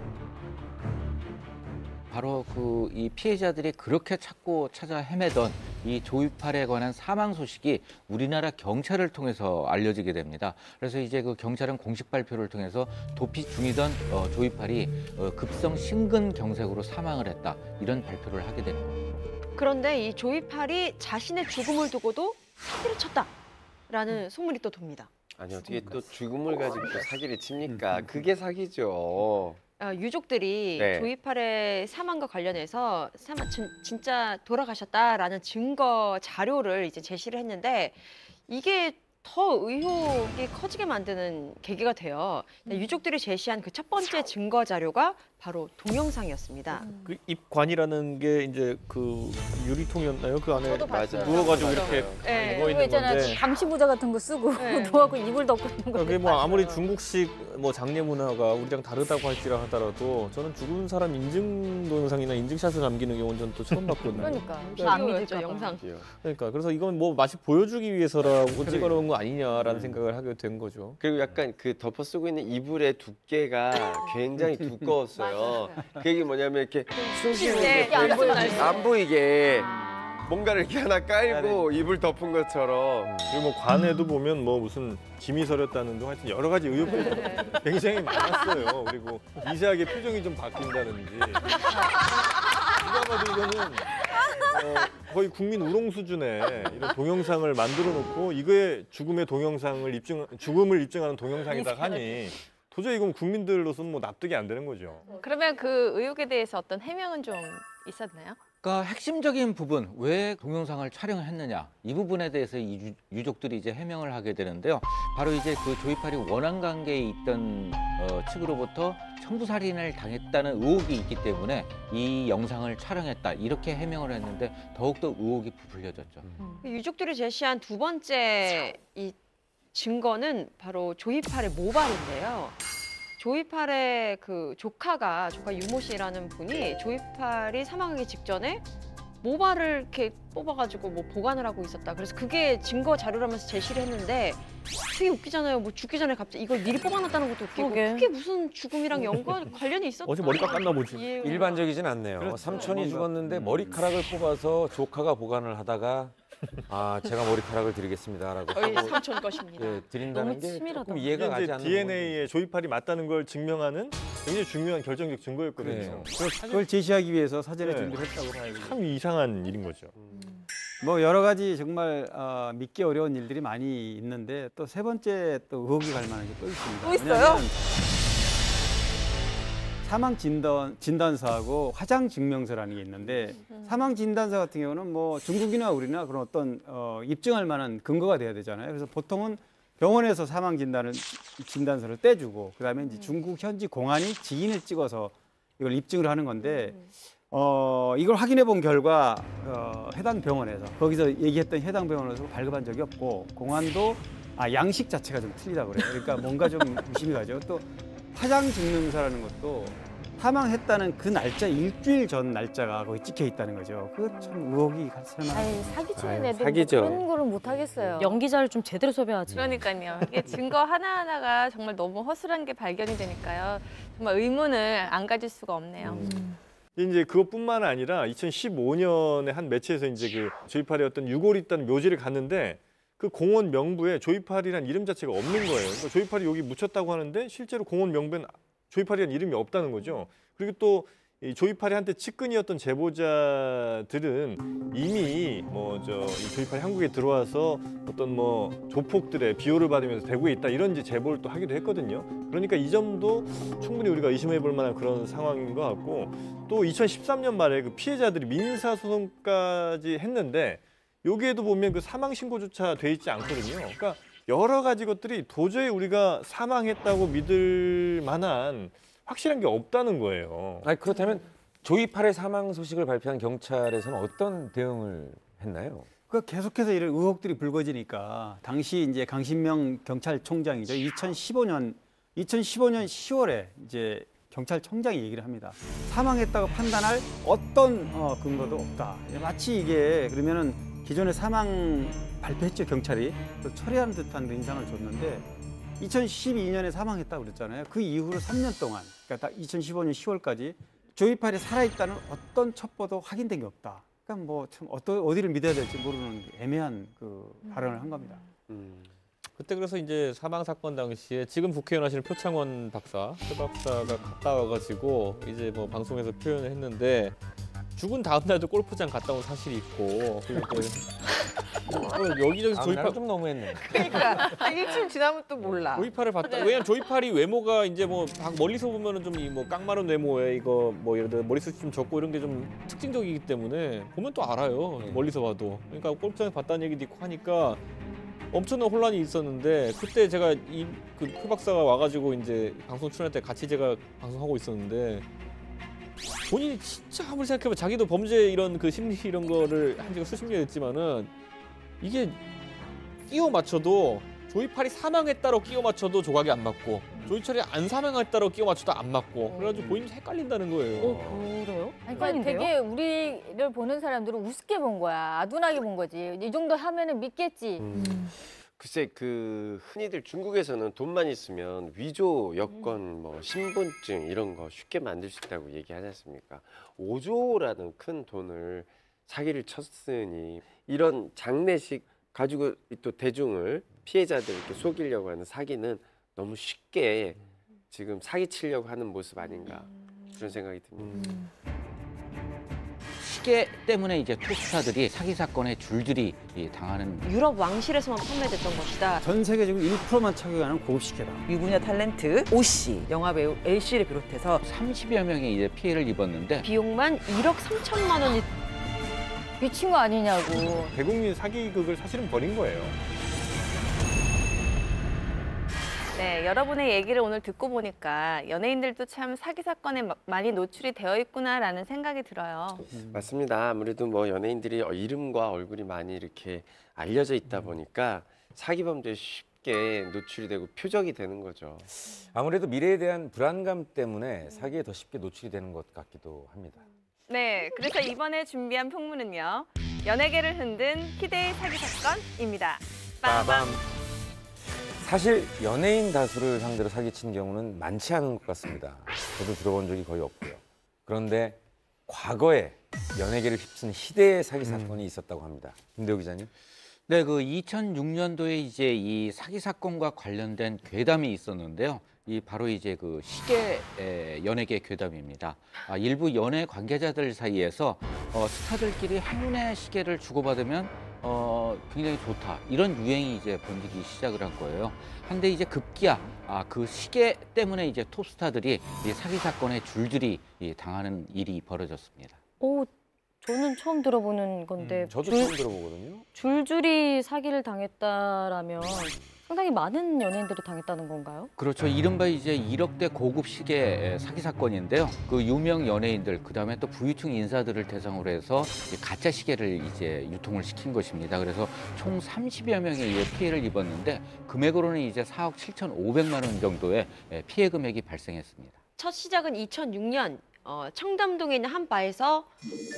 바로 그 이 피해자들이 그렇게 찾고 찾아 헤매던 이 조이팔에 관한 사망 소식이 우리나라 경찰을 통해서 알려지게 됩니다. 그래서 이제 그 경찰은 공식 발표를 통해서 도피 중이던 조이팔이 급성 심근경색으로 사망을 했다 이런 발표를 하게 되는 겁니다. 그런데 이 조이팔이 자신의 죽음을 두고도 사기를 쳤다라는 소문이 또 돕니다. 아니 어떻게 또 죽음을 가지고 또 사기를 칩니까? 그게 사기죠. 유족들이 네. 조이팔의 사망과 관련해서 진짜 돌아가셨다라는 증거 자료를 이제 제시를 했는데 이게 더 의혹이 커지게 만드는 계기가 돼요. 유족들이 제시한 그 첫 번째 증거 자료가 바로 동영상이었습니다. 그 입관이라는 게 이제 그 유리통이었나요? 그 안에 저도 봤어요. 누워가지고 이렇게 네. 누워 그거 있는 있잖아요. 건데. 감시 모자 같은 거 쓰고 네. 누워갖고 이불 덮고 있는 거. 그게 뭐 아무리 중국식 뭐 장례 문화가 우리랑 다르다고 할지라 하더라도 저는 죽은 사람 인증 동영상이나 인증샷을 남기는 경우는 저는 또 처음 봤거든요. 그러니까 안 비디오였죠, 믿을까 봐. 영상. 그러니까 그래서 이건 뭐 마치 보여주기 위해서라고 찍어놓은 거 아니냐라는 생각을 하게 된 거죠. 그리고 약간 그 덮어 쓰고 있는 이불의 두께가 굉장히 두꺼웠어요. 그게 뭐냐면 이렇게 네, 숨쉬는데 안 보이게. 안 보이게 뭔가를 이렇게 하나 깔고 이불 덮은 것처럼. 그리고 뭐 관에도 보면 뭐 무슨 짐이 서렸다는 등 하여튼 여러 가지 의혹들이 굉장히 많았어요. 그리고 미세하게 표정이 좀 바뀐다든지. 누가 봐도 이거는 거의 국민 우롱 수준의 이런 동영상을 만들어 놓고 이거의 죽음의 동영상을 죽음을 입증하는 동영상이다 하니 도저히 이건 국민들로서는 뭐 납득이 안 되는 거죠. 그러면 그 의혹에 대해서 어떤 해명은 좀 있었나요? 그러니까 핵심적인 부분, 왜 동영상을 촬영을 했느냐, 이 부분에 대해서 이 유족들이 이제 해명을 하게 되는데요. 바로 이제 그 조이팔이 원한 관계에 있던 측으로부터 청부살인을 당했다는 의혹이 있기 때문에 이 영상을 촬영했다, 이렇게 해명을 했는데 더욱더 의혹이 부풀려졌죠. 유족들이 제시한 두 번째 이 증거는 바로 조이팔의 모발인데요. 조이팔의 그 조카 유모 씨라는 분이 조이팔이 사망하기 직전에 모발을 이렇게 뽑아가지고 뭐 보관을 하고 있었다. 그래서 그게 증거 자료라면서 제시를 했는데 되게 웃기잖아요. 뭐 죽기 전에 갑자기 이걸 미리 뽑아놨다는 것도 웃기고 그러게. 그게 무슨 죽음이랑 관련이 있었나? 어제 머리 깎았나 보지. 일반적이진 않네요. 그렇죠. 삼촌이 뭔가- 죽었는데 머리카락을 뽑아서 조카가 보관을 하다가 제가 머리카락을 드리겠습니다라고 저희 하고 삼촌 것입니다. 드린다는 너무 게 치밀하다. 조금 이해가 이게 가지 이제 않는 DNA의 조이팔이 맞다는 걸 증명하는 굉장히 중요한 결정적 증거였거든요. 그래요. 그걸 제시하기 위해서 사전에 네. 준비를 했다고 봐야죠. 참 이상한 일인 거죠. 뭐 여러 가지 정말 믿기 어려운 일들이 많이 있는데 또 세 번째 또 의혹이 갈 만한 게 또 있습니다. 또 있어요? 왜냐하면 사망 진단서하고 화장 증명서라는 게 있는데 사망 진단서 같은 경우는 뭐 중국이나 우리나 그런 어떤 입증할 만한 근거가 돼야 되잖아요. 그래서 보통은 병원에서 사망 진단서를 떼주고 그다음에 이제 중국 현지 공안이 지인을 찍어서 이걸 입증을 하는 건데 이걸 확인해 본 결과 해당 병원에서 거기서 얘기했던 해당 병원에서 발급한 적이 없고 공안도 양식 자체가 좀 틀리다 그래요. 그러니까 뭔가 좀 의심이 가죠. 또 화장 증명서라는 것도 사망했다는 그 날짜 일주일 전 날짜가 거기 찍혀 있다는 거죠. 그거 참 의혹이 살만한. 아니 사기치는 애들 뭐 사기죠. 그런 거는 못 하겠어요. 연기자를 좀 제대로 섭외하지. 그러니까요. 이게 증거 하나하나가 정말 너무 허술한 게 발견이 되니까요. 정말 의문을 안 가질 수가 없네요. 이제 그것뿐만 아니라 2015년에 한 매체에서 이제 그 조이팔의 어떤 유골이 있다는 묘지를 갔는데 그 공원 명부에 조이팔이란 이름 자체가 없는 거예요. 그러니까 조이팔이 여기 묻혔다고 하는데 실제로 공원 명부에는 조이팔이란 이름이 없다는 거죠. 그리고 또 이 조이팔이 한때 측근이었던 제보자들은 이미 이 조이팔이 한국에 들어와서 어떤 뭐 조폭들의 비호를 받으면서 대구에 있다 이런 이제 제보를 또 하기도 했거든요. 그러니까 이 점도 충분히 우리가 의심해 볼 만한 그런 상황인 것 같고 또 2013년 말에 그 피해자들이 민사 소송까지 했는데 여기에도 보면 그 사망 신고조차 돼 있지 않거든요. 그러니까 여러 가지 것들이 도저히 우리가 사망했다고 믿을 만한 확실한 게 없다는 거예요. 그렇다면 조이팔의 사망 소식을 발표한 경찰에서는 어떤 대응을 했나요? 그 계속해서 이런 의혹들이 불거지니까 당시 이제 강신명 경찰총장이죠. 2015년 10월에 이제 경찰청장이 얘기를 합니다. 사망했다고 판단할 어떤 근거도 없다. 마치 이게 그러면은 기존에 사망 발표했죠, 경찰이. 처리하는 듯한 그 인상을 줬는데 2012년에 사망했다고 그랬잖아요. 그 이후로 3년 동안, 그러니까 2015년 10월까지 조이팔이 살아있다는 어떤 첩보도 확인된 게 없다. 그러니까 뭐 참 어디를 믿어야 될지 모르는 애매한 그 발언을 한 겁니다. 그때 그래서 이제 사망 사건 당시에 지금 국회의원 하시는 표창원 박사, 최 박사가 갔다 와가지고 이제 뭐 방송에서 표현을 했는데 죽은 다음 날도 골프장 갔다 온 사실이 있고 그리고 여기저기서 나랑 좀 너무했네. 그러니까 한 일주일 지나면 또 몰라. 조이팔을 봤다. 왜냐면 조이팔이 외모가 이제 뭐 멀리서 보면은 좀 이 뭐 깡마른 외모에 이거 뭐 예를 들어 머리숱이 좀 적고 이런 게 좀 특징적이기 때문에 보면 또 알아요. 멀리서 봐도. 그러니까 골프장에서 봤다는 얘기도 있고 하니까 엄청난 혼란이 있었는데 그때 제가 그 박사가 와가지고 이제 방송 출연할 때 같이 제가 방송하고 있었는데 본인이 진짜 아무리 생각해보면 자기도 범죄 이런 그 심리 이런 거를 한 지가 수십 년 됐지만은 이게 끼워 맞춰도 조이팔이 사망했다로 끼워 맞춰도 조각이 안 맞고 조이철이 안 사망했다로 끼워 맞춰도 안 맞고 그래가지고 본인이 헷갈린다는 거예요. 그래요? 그러니까 되게 우리를 보는 사람들은 우습게 본 거야. 아둔하게 본 거지. 이 정도 하면은 믿겠지. 글쎄 그 흔히들 중국에서는 돈만 있으면 위조 여권 뭐 신분증 이런 거 쉽게 만들 수 있다고 얘기하지 않습니까? 5조라는 큰 돈을 사기를 쳤으니 이런 장례식 가지고 또 대중을 피해자들 이렇게 속이려고 하는 사기는 너무 쉽게 지금 사기치려고 하는 모습 아닌가 그런 생각이 듭니다. 시계 때문에 이제 톱스타들이 사기 사건에 줄줄이 당하는 유럽 왕실에서만 판매됐던 것이다. 전 세계적으로 1%만 착용하는 고급 시계다. 유부녀 탤런트 오씨, 영화 배우 L씨를 비롯해서 30여 명이 이제 피해를 입었는데 비용만 1억 3천만 원이 미친 거 아니냐고. 대국민 사기극을 사실은 벌인 거예요. 네, 여러분의 얘기를 오늘 듣고 보니까 연예인들도 참 사기 사건에 많이 노출이 되어 있구나라는 생각이 들어요. 맞습니다. 아무래도 뭐 연예인들이 이름과 얼굴이 많이 이렇게 알려져 있다 보니까 사기 범죄에 쉽게 노출이 되고 표적이 되는 거죠. 아무래도 미래에 대한 불안감 때문에 사기에 더 쉽게 노출이 되는 것 같기도 합니다. 네, 그래서 이번에 준비한 풍문은요. 연예계를 흔든 희대의 사기 사건입니다. 빠밤. 사실 연예인 다수를 상대로 사기친 경우는 많지 않은 것 같습니다. 저도 들어본 적이 거의 없고요. 그런데 과거에 연예계를 휩쓴 희대의 사기 사건이 있었다고 합니다. 김대호 기자님. 네, 그 2006년도에 이제 이 사기 사건과 관련된 괴담이 있었는데요. 이 바로 이제 그 시계 연예계 괴담입니다. 일부 연예 관계자들 사이에서 스타들끼리 행운의 시계를 주고받으면 굉장히 좋다 이런 유행이 이제 번지기 시작을 한 거예요. 한데 이제 급기야 그 시계 때문에 이제 톱스타들이 이 사기 사건에 줄줄이 당하는 일이 벌어졌습니다. 오, 저는 처음 들어보는 건데. 저도 처음 들어보거든요. 줄줄이 사기를 당했다라면 상당히 많은 연예인들이 당했다는 건가요? 그렇죠. 이른바 이제 1억대 고급 시계 사기 사건인데요. 그 유명 연예인들 그다음에 또 부유층 인사들을 대상으로 해서 가짜 시계를 이제 유통을 시킨 것입니다. 그래서 총 30여 명이 이제 피해를 입었는데 금액으로는 이제 4억 7,500만 원 정도의 피해 금액이 발생했습니다. 첫 시작은 2006년 청담동에 있는 한 바에서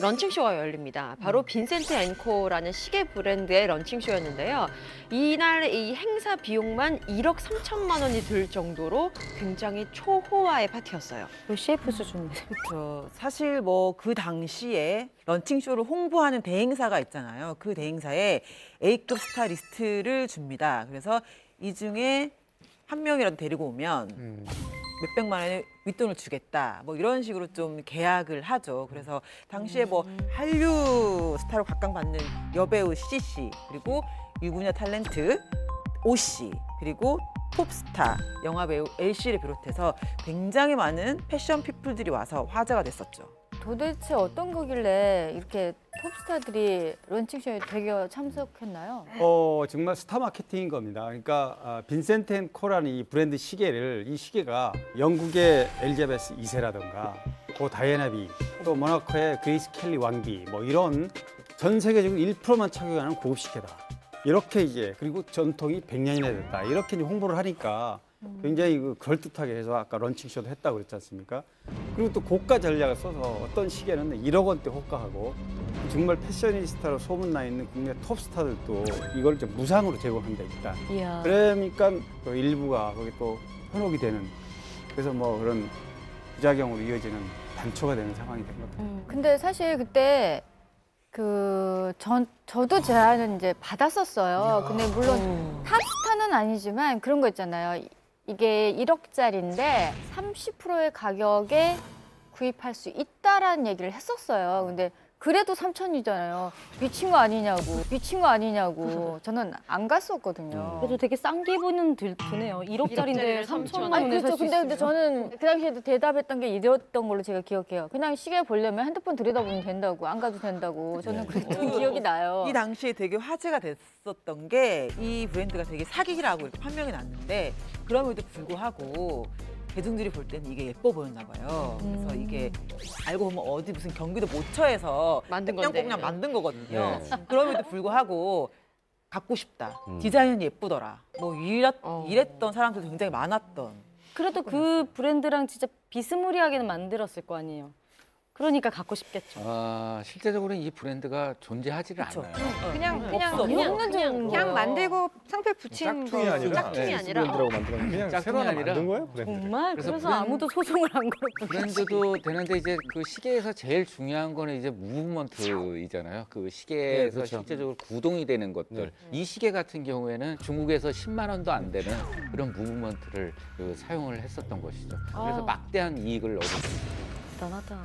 런칭쇼가 열립니다. 바로 빈센트 앤코라는 시계 브랜드의 런칭쇼였는데요. 이날 이 행사 비용만 1억 3천만 원이 들 정도로 굉장히 초호화의 파티였어요. CF 수준인데. 그렇죠. 사실 뭐 그 당시에 런칭쇼를 홍보하는 대행사가 있잖아요. 그 대행사에 A급 스타 리스트를 줍니다. 그래서 이 중에 한 명이라도 데리고 오면 몇백만 원의 윗돈을 주겠다. 뭐 이런 식으로 좀 계약을 하죠. 그래서 당시에 뭐 한류 스타로 각광받는 여배우 C씨, 그리고 유부녀 탤런트 O씨, 그리고 톱스타 영화배우 L씨를 비롯해서 굉장히 많은 패션 피플들이 와서 화제가 됐었죠. 도대체 어떤 거길래 이렇게 톱스타들이 런칭쇼에 되게 참석했나요? 정말 스타 마케팅인 겁니다. 그러니까 빈센트 앤 코라는 이 브랜드 시계를 이 시계가 영국의 엘리자베스 2세라든가 고 다이애나비 또 모나코의 그레이스 켈리 왕비 뭐 이런 전 세계적으로 1%만 착용하는 고급 시계다. 이렇게 이제 그리고 전통이 100년이나 됐다. 이렇게 이제 홍보를 하니까 굉장히 그럴듯하게 해서 아까 런칭쇼도 했다고 그랬지 않습니까? 그리고 또 고가 전략을 써서 어떤 시계는 1억 원대 호가하고 정말 패셔니스타로 소문나 있는 국내 톱스타들도 이걸 좀 무상으로 제공한다 일단. 이야. 그러니까 또 일부가 거기 또 현혹이 되는 그래서 뭐 그런 부작용으로 이어지는 단초가 되는 상황이 된 것 같아요. 근데 사실 그때 저도 제안을 이제 받았었어요. 근데 물론 탑스타는 아니지만 그런 거 있잖아요. 이게 1억짜리인데 30%의 가격에 구입할 수 있다라는 얘기를 했었어요. 근데 그래도 3,000이잖아요. 미친 거 아니냐고. 저는 안 갔었거든요. 그래도 되게 싼 기분은 드네요. 1억짜리인데 3,000만 아니 원에 살 그렇죠. 수 근데 있어요. 저는 그 당시에도 대답했던 게 이랬던 걸로 제가 기억해요. 그냥 시계 보려면 핸드폰 들여다보면 된다고, 안 가도 된다고. 저는 그랬던 기억이 나요. 이 당시에 되게 화제가 됐었던 게 이 브랜드가 되게 사기라고 이렇게 판명이 났는데 그럼에도 불구하고 대중들이 볼 때는 이게 예뻐 보였나 봐요. 그래서 이게 알고 보면 어디 무슨 경기도 모처에서 만든 건데. 그냥 만든 거거든요. 네. 그럼에도 불구하고 갖고 싶다. 디자인은 예쁘더라. 뭐 이랬던 사람들도 굉장히 많았던. 그래도 그 브랜드랑 진짜 비스무리하게는 만들었을 거 아니에요. 그러니까 갖고 싶겠죠. 실제적으로는 이 브랜드가 존재하지를 그쵸. 않아요. 그냥 만들고 상표 붙이는 짝퉁이 아니라 짝퉁이 아니라 브랜드라고 만들었는데 그냥 짝퉁이 새로 하나 아니라 만든 거예요, 브랜드를. 정말? 그래서 아무도 소송을 안 걸었고. 브랜드도 되는데 이제 그 시계에서 제일 중요한 거는 이제 무브먼트이잖아요. 그 시계에서 네, 그렇죠. 실제적으로 구동이 되는 것들. 이 시계 같은 경우에는 중국에서 10만 원도 안 되는 그런 무브먼트를 사용을 했었던 것이죠. 그래서 막대한 이익을 얻었습니다. 대단하다.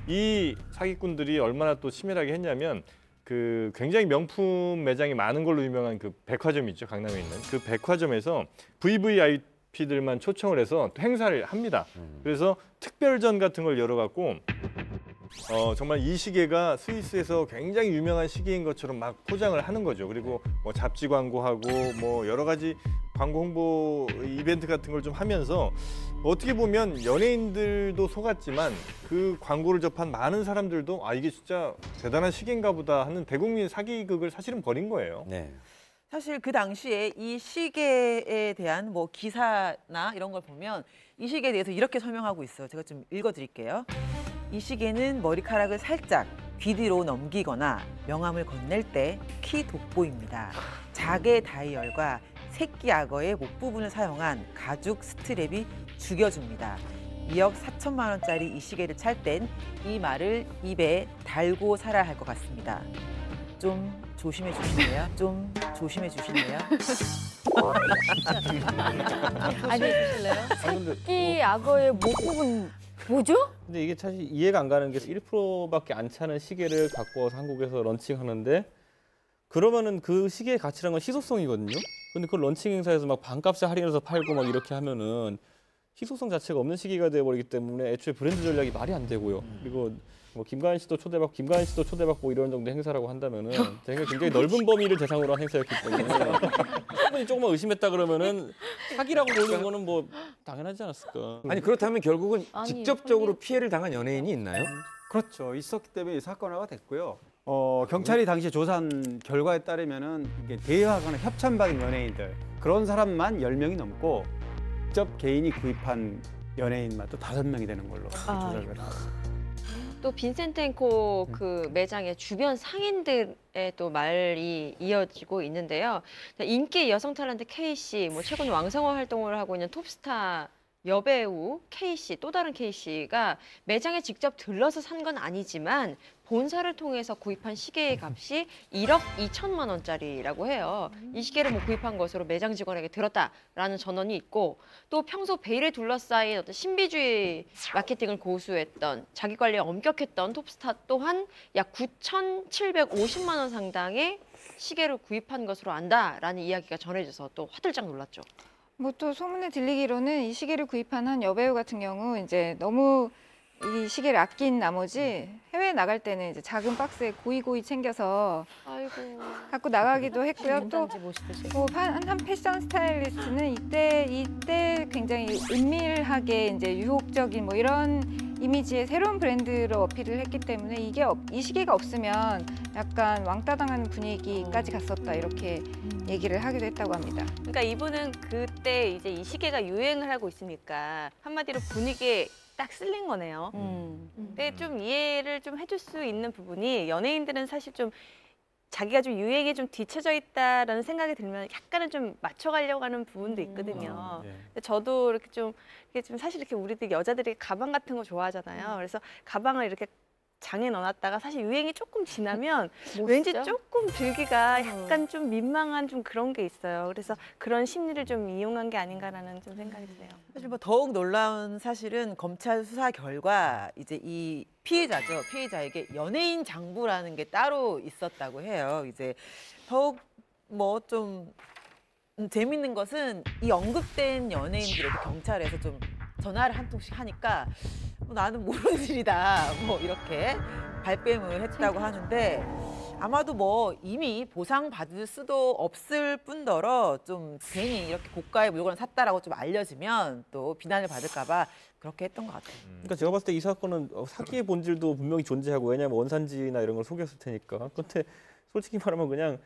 이 사기꾼들이 얼마나 또 치밀하게 했냐면 그 굉장히 명품 매장이 많은 걸로 유명한 그 백화점이 있죠, 강남에 있는 그 백화점에서 VVIP들만 초청을 해서 또 행사를 합니다. 그래서 특별전 같은 걸 열어갖고 정말 이 시계가 스위스에서 굉장히 유명한 시계인 것처럼 막 포장을 하는 거죠. 그리고 뭐 잡지 광고하고 뭐 여러 가지 광고 홍보 이벤트 같은 걸 좀 하면서 어떻게 보면 연예인들도 속았지만 그 광고를 접한 많은 사람들도 아 이게 진짜 대단한 시계인가 보다 하는 대국민 사기극을 사실은 벌인 거예요. 네. 사실 그 당시에 이 시계에 대한 뭐 기사나 이런 걸 보면 이 시계에 대해서 이렇게 설명하고 있어요. 제가 좀 읽어드릴게요. 이 시계는 머리카락을 살짝 귀 뒤로 넘기거나 명암을 건넬 때 키 돋보입니다. 자개 다이얼과 새끼 악어의 목 부분을 사용한 가죽 스트랩이 죽여줍니다. 2억 4천만 원짜리 이 시계를 찰 땐 이 말을 입에 달고 살아야 할 것 같습니다. 좀 조심해 주실래요? 좀 조심해 주실래요? 아니, 근데, 새끼 악어의 목 부분 뭐죠? 근데 이게 사실 이해가 안 가는 게 1%밖에 안 차는 시계를 갖고 와서 한국에서 런칭하는데 그러면은 그 시계의 가치란 건 희소성이거든요. 근데 그 런칭 행사에서 막 반값에 할인해서 팔고 막 이렇게 하면은 희소성 자체가 없는 시기가 되어버리기 때문에 애초에 브랜드 전략이 말이 안 되고요. 그리고 뭐 김가인 씨도 초대받고 이런 정도 행사라고 한다면은 굉장히 넓은 범위를 대상으로 한 행사였기 때문에 충분히 조금만 의심했다 그러면은 사기라고 보는 거는 뭐 당연하지 않았을까. 아니 그렇다면 결국은 아니, 직접적으로 피해를 당한 연예인이 있나요? 그렇죠. 있었기 때문에 이 사건화가 됐고요. 경찰이 당시 조사한 결과에 따르면은 이게 대여하거나 협찬받은 연예인들 그런 사람만 10명이 넘고 직접 개인이 구입한 연예인만 또 5명이 되는 걸로 조사를 했습니다. 또 빈센트 앤 코 그 매장의 주변 상인들의 또 말이 이어지고 있는데요. 인기 여성 탤런트 K 씨, 뭐 최근 왕성어 활동을 하고 있는 톱스타 여배우 K 씨, 또 다른 K 씨가 매장에 직접 들러서 산 건 아니지만 본사를 통해서 구입한 시계의 값이 1억 2천만 원짜리라고 해요. 이 시계를 뭐 구입한 것으로 매장 직원에게 들었다라는 전원이 있고 또 평소 베일에 둘러싸인 어떤 신비주의 마케팅을 고수했던 자기 관리에 엄격했던 톱스타 또한 약 9,750만 원 상당의 시계를 구입한 것으로 안다라는 이야기가 전해져서 또 화들짝 놀랐죠. 뭐 또 소문에 들리기로는 이 시계를 구입한 한 여배우 같은 경우 이제 너무 이 시계를 아낀 나머지 해외에 나갈 때는 이제 작은 박스에 고이고이 챙겨서 아이고. 갖고 나가기도 했고요. 또 지 멋있듯이. 한 패션 스타일리스트는 이때 굉장히 은밀하게 이제 유혹적인 뭐 이런 이미지의 새로운 브랜드로 어필을 했기 때문에 이 시계가 없으면 약간 왕따 당하는 분위기까지 갔었다 이렇게 얘기를 하기도 했다고 합니다. 그러니까 이분은 그때 이제 이 시계가 유행을 하고 있으니까 한마디로 분위기에 딱 쓸린 거네요. 근데 좀 이해를 좀 해줄 수 있는 부분이 연예인들은 사실 좀 자기가 좀 유행에 좀 뒤처져 있다라는 생각이 들면 약간은 좀 맞춰가려고 하는 부분도 있거든요. 근데 저도 이렇게 좀 사실 이렇게 우리들 여자들이 가방 같은 거 좋아하잖아요. 그래서 가방을 이렇게 장에 넣어놨다가 사실 유행이 조금 지나면 멋있죠? 왠지 조금 들기가 약간 좀 민망한 좀 그런 게 있어요. 그래서 그런 심리를 좀 이용한 게 아닌가라는 좀 생각이 드네요. 사실 뭐 더욱 놀라운 사실은 검찰 수사 결과 이제 이 피해자에게 연예인 장부라는 게 따로 있었다고 해요. 이제 더욱 뭐 좀 재밌는 것은 이 언급된 연예인들에게 경찰에서 좀 전화를 한 통씩 하니까 나는 모르는 일이다 뭐 이렇게 발뺌을 했다고 하는데 아마도 뭐 이미 보상받을 수도 없을 뿐더러 좀 괜히 이렇게 고가의 물건을 샀다라고 좀 알려지면 또 비난을 받을까 봐 그렇게 했던 것 같아요. 그러니까 제가 봤을 때 이 사건은 사기의 본질도 분명히 존재하고 왜냐하면 원산지나 이런 걸 속였을 테니까. 근데 솔직히 말하면 그냥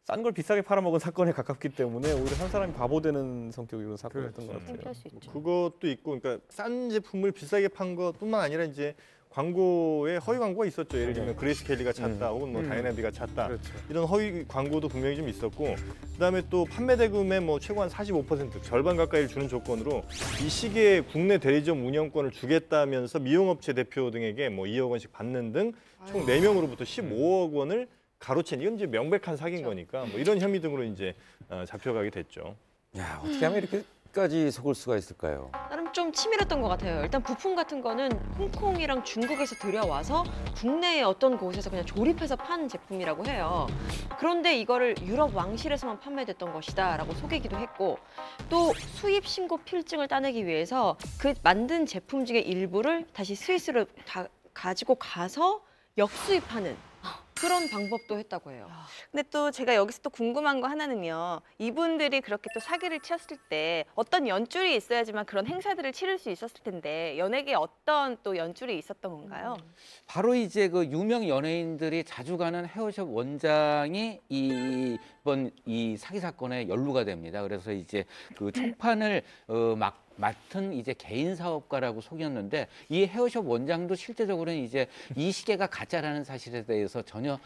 싼 걸 비싸게 팔아먹은 사건에 가깝기 때문에 오히려 한 사람이 바보 되는 성격의 이런 사건이었던 것 같아요. 창피할 수 있죠. 그것도 있고, 그러니까 싼 제품을 비싸게 판 것뿐만 아니라 이제 광고에 허위 광고가 있었죠. 예를 들면 그레이스 켈리가 찼다, 혹은 뭐 다이애나비가 찼다, 이런 허위 광고도 분명히 좀 있었고, 그다음에 또 판매 대금의 뭐 최고 한 45% 절반 가까이를 주는 조건으로 이 시기에 국내 대리점 운영권을 주겠다면서 미용업체 대표 등에게 뭐 2억 원씩 받는 등 총 4명으로부터 15억 원을 가로챈, 이건 이제 명백한 사기인 거니까 뭐 이런 혐의 등으로 이제 잡혀가게 됐죠. 야, 어떻게 하면 이렇게까지 속을 수가 있을까요? 나름 좀 치밀했던 것 같아요. 일단 부품 같은 거는 홍콩이랑 중국에서 들여와서 국내의 어떤 곳에서 그냥 조립해서 판 제품이라고 해요. 그런데 이거를 유럽 왕실에서만 판매됐던 것이다라고 속이기도 했고, 또 수입 신고 필증을 따내기 위해서 그 만든 제품 중에 일부를 다시 스위스로 다 가지고 가서 역수입하는 그런 방법도 했다고 해요. 근데 또 제가 여기서 또 궁금한 거 하나는요. 이분들이 그렇게 또 사기를 쳤을 때 어떤 연줄이 있어야지만 그런 행사들을 치를 수 있었을 텐데 연예계에 어떤 또 연줄이 있었던 건가요? 바로 이제 그 유명 연예인들이 자주 가는 헤어숍 원장이 이번 이 사기 사건에 연루가 됩니다. 그래서 이제 그 총판을 맡은 이제 개인 사업가라고 속였는데 이 헤어숍 원장도 실제적으로는 이제 이 시계가 가짜라는 사실에 대해서 전혀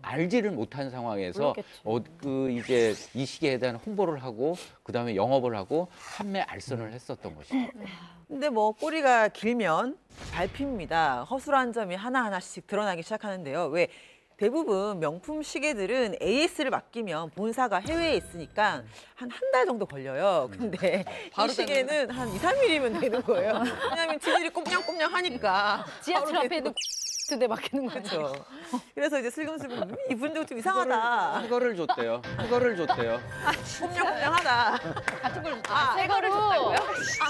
알지를 못한 상황에서 그 이제 이 시계에 대한 홍보를 하고 그다음에 영업을 하고 판매 알선을 했었던 것이죠. 근데 뭐 꼬리가 길면 밟힙니다. 허술한 점이 하나하나씩 드러나기 시작하는데요. 왜 대부분 명품 시계들은 AS를 맡기면 본사가 해외에 있으니까 한 달 정도 걸려요. 근데 이 시계는 한 2, 3일이면 되는 거예요. 왜냐하면 지들이 꼼냥꼼냥 하니까. 지하철 앞에도 대 맡기는 거죠. 그렇죠. 그래서 이제 슬금슬금 이분도 좀 이상하다. 그거를 줬대요. 꼼냥꼼냥하다. 같은 걸 새 거를 줬다고요?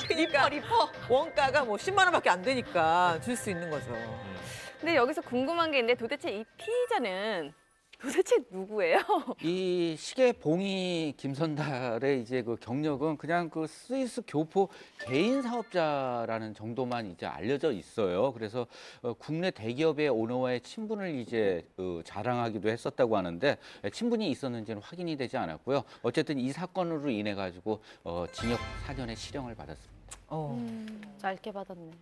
그러니까 리퍼. 원가가 뭐 10만 원밖에 안 되니까 줄 수 있는 거죠. 근데 여기서 궁금한 게 있는데 도대체 이 피의자는 도대체 누구예요? 이 시계 봉이 김선달의 이제 그 경력은 그냥 그 스위스 교포 개인 사업자라는 정도만 이제 알려져 있어요. 그래서 국내 대기업의 오너와의 친분을 이제 자랑하기도 했었다고 하는데 친분이 있었는지는 확인이 되지 않았고요. 어쨌든 이 사건으로 인해 가지고 징역 4년의 실형을 받았습니다. 짧게 받았네.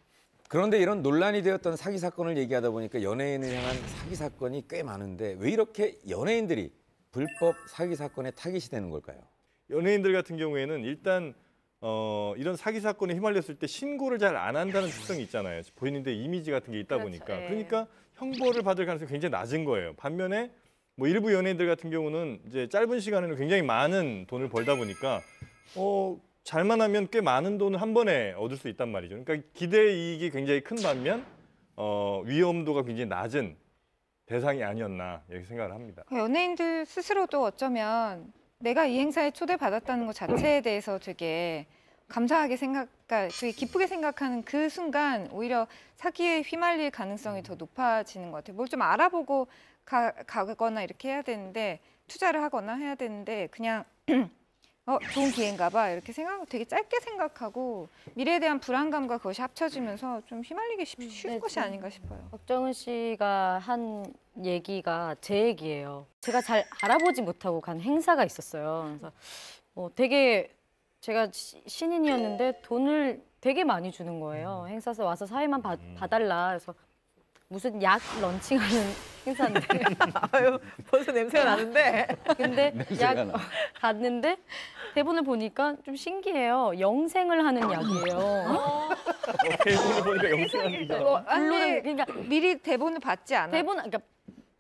그런데 이런 논란이 되었던 사기 사건을 얘기하다 보니까 연예인을 향한 사기 사건이 꽤 많은데 왜 이렇게 연예인들이 불법 사기 사건에 타깃이 되는 걸까요? 연예인들 같은 경우에는 일단 이런 사기 사건에 휘말렸을 때 신고를 잘 안 한다는 특성이 있잖아요. 본인들의 이미지 같은 게 있다 보니까. 그러니까 형벌을 받을 가능성이 굉장히 낮은 거예요. 반면에 뭐 일부 연예인들 같은 경우는 이제 짧은 시간에는 굉장히 많은 돈을 벌다 보니까 잘만 하면 꽤 많은 돈을 한 번에 얻을 수 있단 말이죠. 그러니까 기대 이익이 굉장히 큰 반면 위험도가 굉장히 낮은 대상이 아니었나 이렇게 생각을 합니다. 연예인들 스스로도 어쩌면 내가 이 행사에 초대받았다는 것 자체에 대해서 되게 감사하게 되게 기쁘게 생각하는 그 순간 오히려 사기에 휘말릴 가능성이 더 높아지는 것 같아요. 뭘 좀 알아보고 가거나 이렇게 해야 되는데 투자를 하거나 해야 되는데 그냥 좋은 기회인가 봐 이렇게 되게 짧게 생각하고 미래에 대한 불안감과 그것이 합쳐지면서 좀 휘말리기 쉬운 것이 아닌가 싶어요. 박정은 씨가 한 얘기가 제 얘기예요. 제가 잘 알아보지 못하고 간 행사가 있었어요. 그래서 되게 제가 신인이었는데 돈을 되게 많이 주는 거예요. 행사에서 와서 사회만 봐달라. 그래서 무슨 약 런칭하는 행사인데 아유, 벌써 냄새가 나는데. 근데 냄새가 약 나. 갔는데 대본을 보니까 좀 신기해요. 영생을 하는 약이에요. 대본을 보니까 영생합니다. 물론 그러니까 미리 대본을 받지 않아. 그러니까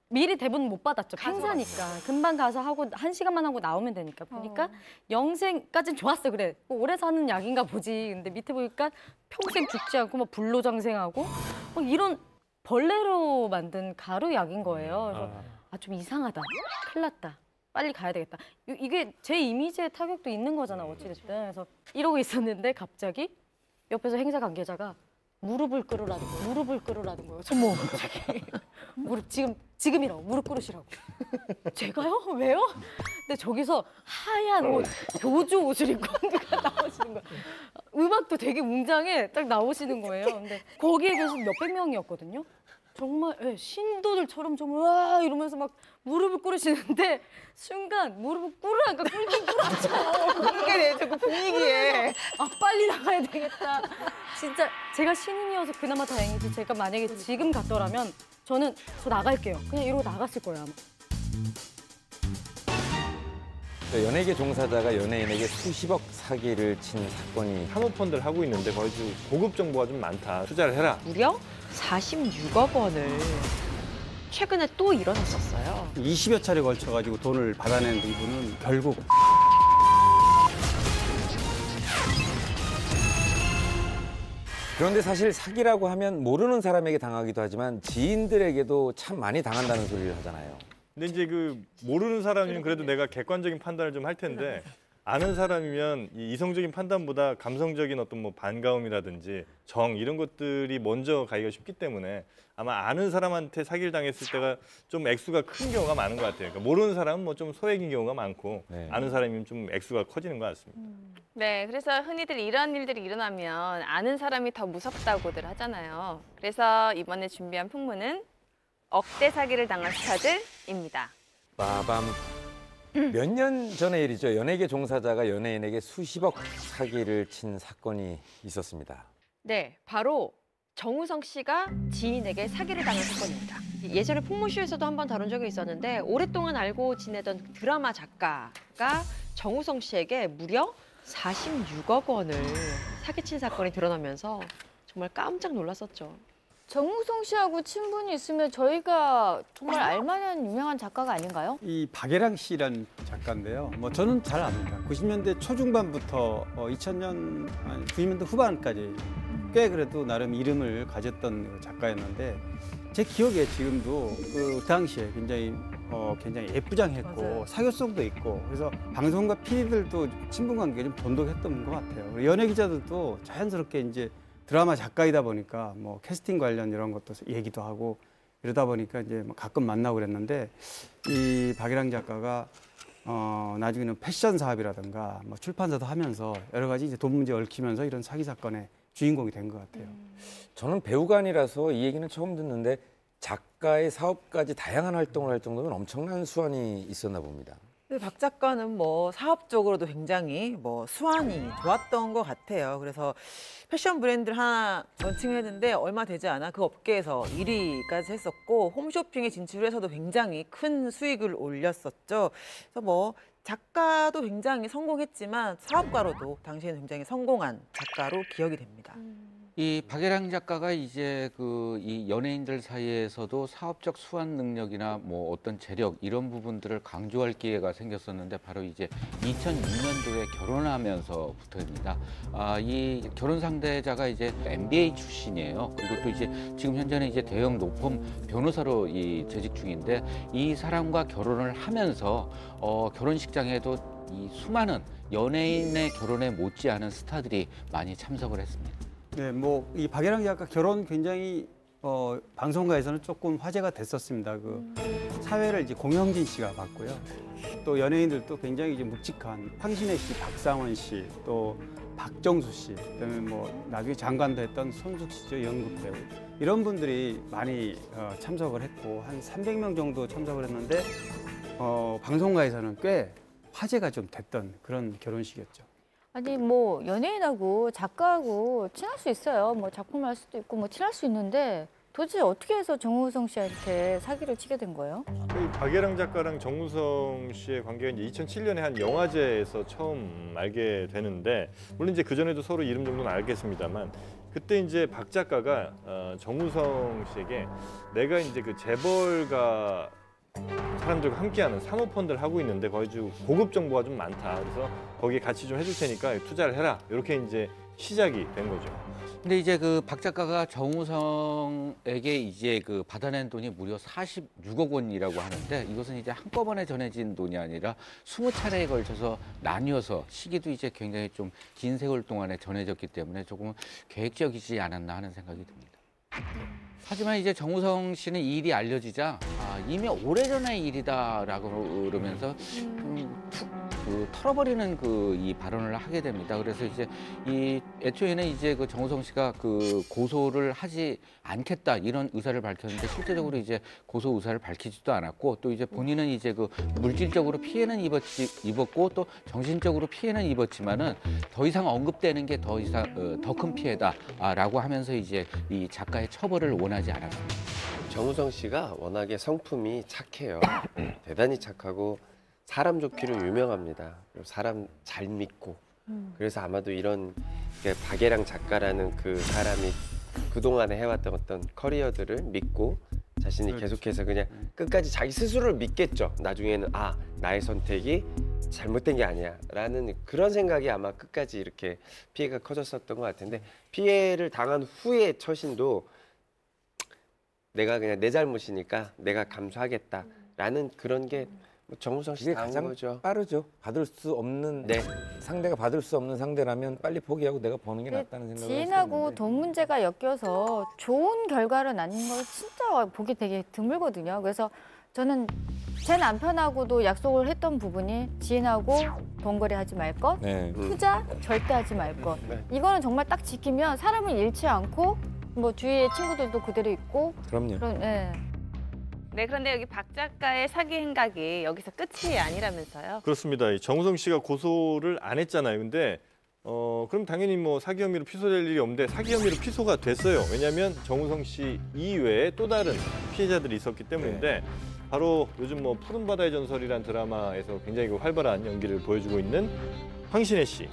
미리 대본 못 받았죠. 행사니까 금방 가서 하고 1시간만 하고 나오면 되니까. 보니까 영생까지는 좋았어. 그래 오래 사는 약인가 보지. 근데 밑에 보니까 평생 죽지 않고 막 불로장생하고 막 이런 벌레로 만든 가루 약인 거예요. 그래서 좀 이상하다. 큰일 났다. 빨리 가야 되겠다. 이게 제 이미지에 타격도 있는 거잖아. 어찌됐든. 그래서 이러고 있었는데 갑자기 옆에서 행사 관계자가 무릎을 꿇으라는 거예요. 무릎을 꿇으라는 거예요. 어머, 무릎 지금이라고 무릎 꿇으시라고. 제가요? 왜요? 근데 저기서 하얀 옷, 교주 옷을 입고 누가 나오시는 거예요. 음악도 되게 웅장해 딱 나오시는 거예요. 근데 거기에 계신 몇백 명이었거든요. 정말 신도들처럼 좀 와 이러면서 막 무릎을 꿇으시는데 순간 무릎을 꿇으라니까 꿇긴 꿇었죠. 이게 되죠, 그 분위기에. 아 빨리 나가야 되겠다. 진짜 제가 신인이어서 그나마 다행이지. 제가 만약에 지금 갔더라면 저 나갈게요. 그냥 이러고 나갔을 거예요 아마. 연예계 종사자가 연예인에게 수십억 사기를 친 사건이 사모펀드를 하고 있는데 거의 고급 정보가 좀 많다. 투자를 해라. 무려 46억 원을 최근에 또 일어났었어요. 20여 차례 걸쳐가지고 돈을 받아낸 이분은 결국 그런데 사실 사기라고 하면 모르는 사람에게 당하기도 하지만 지인들에게도 참 많이 당한다는 소리를 하잖아요. 근데 이제 그 모르는 사람이면 그래도 내가 객관적인 판단을 좀 할 텐데 아는 사람이면 이 이성적인 판단보다 감성적인 어떤 뭐 반가움이라든지 정 이런 것들이 먼저 가기가 쉽기 때문에 아마 아는 사람한테 사기를 당했을 때가 좀 액수가 큰 경우가 많은 것 같아요. 그러니까 모르는 사람은 뭐 좀 소액인 경우가 많고 아는 사람이면 좀 액수가 커지는 것 같습니다. 네, 그래서 흔히들 이런 일들이 일어나면 아는 사람이 더 무섭다고들 하잖아요. 그래서 이번에 준비한 풍문은 억대 사기를 당한 스타들입니다. 빠밤. 몇 년 전의 일이죠. 연예계 종사자가 연예인에게 수십억 사기를 친 사건이 있었습니다. 네, 바로 정우성 씨가 지인에게 사기를 당한 사건입니다. 예전에 풍문쇼에서도 한번 다룬 적이 있었는데 오랫동안 알고 지내던 드라마 작가가 정우성 씨에게 무려 46억 원을 사기친 사건이 드러나면서 정말 깜짝 놀랐었죠. 정우성 씨하고 친분이 있으면 저희가 정말 알만한 유명한 작가가 아닌가요? 이 박예랑 씨라는 작가인데요. 뭐 저는 잘 압니다. 90년대 초중반부터 2000년, 90년대 후반까지 꽤 그래도 나름 이름을 가졌던 작가였는데 제 기억에 지금도 그 당시에 굉장히 예쁘장했고 맞아요. 사교성도 있고 그래서 방송과 PD들도 친분 관계가 좀 돈독했던 것 같아요. 그리고 연예 기자들도 자연스럽게 이제 드라마 작가이다 보니까 뭐 캐스팅 관련 이런 것도 얘기도 하고 이러다 보니까 이제 뭐 가끔 만나고 그랬는데 이 박예랑 작가가 나중에는 패션 사업이라든가 뭐 출판사도 하면서 여러 가지 이제 돈 문제 얽히면서 이런 사기 사건의 주인공이 된 것 같아요. 저는 배우가 아니라서 이 얘기는 처음 듣는데 작가의 사업까지 다양한 활동을 할 정도면 엄청난 수완이 있었나 봅니다. 근데 박 작가는 뭐 사업적으로도 굉장히 뭐 수완이 좋았던 것 같아요. 그래서 패션 브랜드를 하나 런칭했는데 얼마 되지 않아 그 업계에서 1위까지 했었고 홈쇼핑에 진출해서도 굉장히 큰 수익을 올렸었죠. 그래서 뭐 작가도 굉장히 성공했지만 사업가로도 당시에는 굉장히 성공한 작가로 기억이 됩니다. 이 박예랑 작가가 이제 이 연예인들 사이에서도 사업적 수완 능력이나 뭐 어떤 재력 이런 부분들을 강조할 기회가 생겼었는데 바로 이제 2006년도에 결혼하면서부터입니다. 이 결혼 상대자가 이제 MBA 출신이에요. 그리고 또 이제 지금 현재는 이제 대형 로펌 변호사로 재직 중인데 이 사람과 결혼을 하면서 결혼식장에도 이 수많은 연예인의 결혼에 못지않은 스타들이 많이 참석을 했습니다. 네, 뭐 이 박예랑 작가 결혼 굉장히 방송가에서는 조금 화제가 됐었습니다. 그 사회를 이제 공영진 씨가 맡고요. 또 연예인들도 굉장히 이제 묵직한 황신혜 씨, 박상원 씨, 또 박정수 씨, 그다음에 뭐 나중에 장관도 했던 손숙 씨죠, 연극 배우. 이런 분들이 많이 참석을 했고 한 300명 정도 참석을 했는데 방송가에서는 꽤 화제가 좀 됐던 그런 결혼식이었죠. 아니 뭐 연예인하고 작가하고 친할 수 있어요. 뭐 작품을 할 수도 있고 뭐 친할 수 있는데 도대체 어떻게 해서 정우성 씨한테 사기를 치게 된 거예요? 이 박예랑 작가랑 정우성 씨의 관계가 이제 2007년에 한 영화제에서 처음 알게 되는데, 물론 이제 그 전에도 서로 이름 정도는 알겠습니다만, 그때 이제 박 작가가 정우성 씨에게 내가 이제 그 재벌가 사람들과 함께하는 사모펀드를 하고 있는데 거기 좀 고급 정보가 좀 많다. 그래서 거기에 같이 좀 해줄 테니까 투자를 해라. 이렇게 이제 시작이 된 거죠. 근데 이제 그 박 작가가 정우성에게 이제 그 받아낸 돈이 무려 46억 원이라고 하는데, 이것은 이제 한꺼번에 전해진 돈이 아니라 20차례에 걸쳐서 나뉘어서 시기도 이제 굉장히 좀 긴 세월 동안에 전해졌기 때문에 조금 계획적이지 않았나 하는 생각이 듭니다. 하지만 이제 정우성 씨는 이 일이 알려지자 이미 오래전의 일이다라고 그러면서 툭 털어버리는 이 발언을 하게 됩니다. 그래서 이제 애초에는 이제 그 정우성 씨가 그 고소를 하지 않겠다 이런 의사를 밝혔는데, 실제적으로 이제 고소 의사를 밝히지도 않았고, 또 이제 본인은 이제 그 물질적으로 피해는 입었고 또 정신적으로 피해는 입었지만은 더 이상 언급되는 게 더 큰 피해다라고 하면서 이제 이 작가의 처벌을 원하지 않았습니다. 정우성 씨가 워낙에 성품이 착해요. 대단히 착하고 사람 좋기로 유명합니다. 그리고 사람 잘 믿고. 그래서 아마도 이런 박예랑 작가라는 그 사람이 그동안에 해왔던 어떤 커리어들을 믿고 자신이 계속해서 그냥 끝까지 자기 스스로를 믿겠죠. 나중에는 나의 선택이 잘못된 게 아니야 라는 그런 생각이 아마 끝까지 이렇게 피해가 커졌었던 것 같은데, 피해를 당한 후의 처신도 내가 그냥 내 잘못이니까 내가 감수하겠다 라는 그런 게 정우성 씨 가장 거죠. 빠르죠. 받을 수 없는 상대가 받을 수 없는 상대라면 빨리 포기하고 내가 버는 게 낫다는 생각을 지인하고 했었는데. 돈 문제가 엮여서 좋은 결과를 낳는 걸 진짜 보기 되게 드물거든요. 그래서 저는 제 남편하고도 약속을 했던 부분이 지인하고 돈 거래하지 말 것, 투자 절대 하지 말 것. 이거는 정말 딱 지키면 사람을 잃지 않고 뭐 주위에 친구들도 그대로 있고. 그럼요. 네, 그런데 여기 박 작가의 사기 행각이 여기서 끝이 아니라면서요? 그렇습니다. 이 정우성 씨가 고소를 안 했잖아요. 근데 그럼 당연히 뭐 사기 혐의로 피소될 일이 없는데, 사기 혐의로 피소가 됐어요. 왜냐하면 정우성 씨 이외에 또 다른 피해자들이 있었기 때문인데, 바로 요즘 뭐 푸른 바다의 전설이란 드라마에서 굉장히 활발한 연기를 보여주고 있는 황신혜 씨.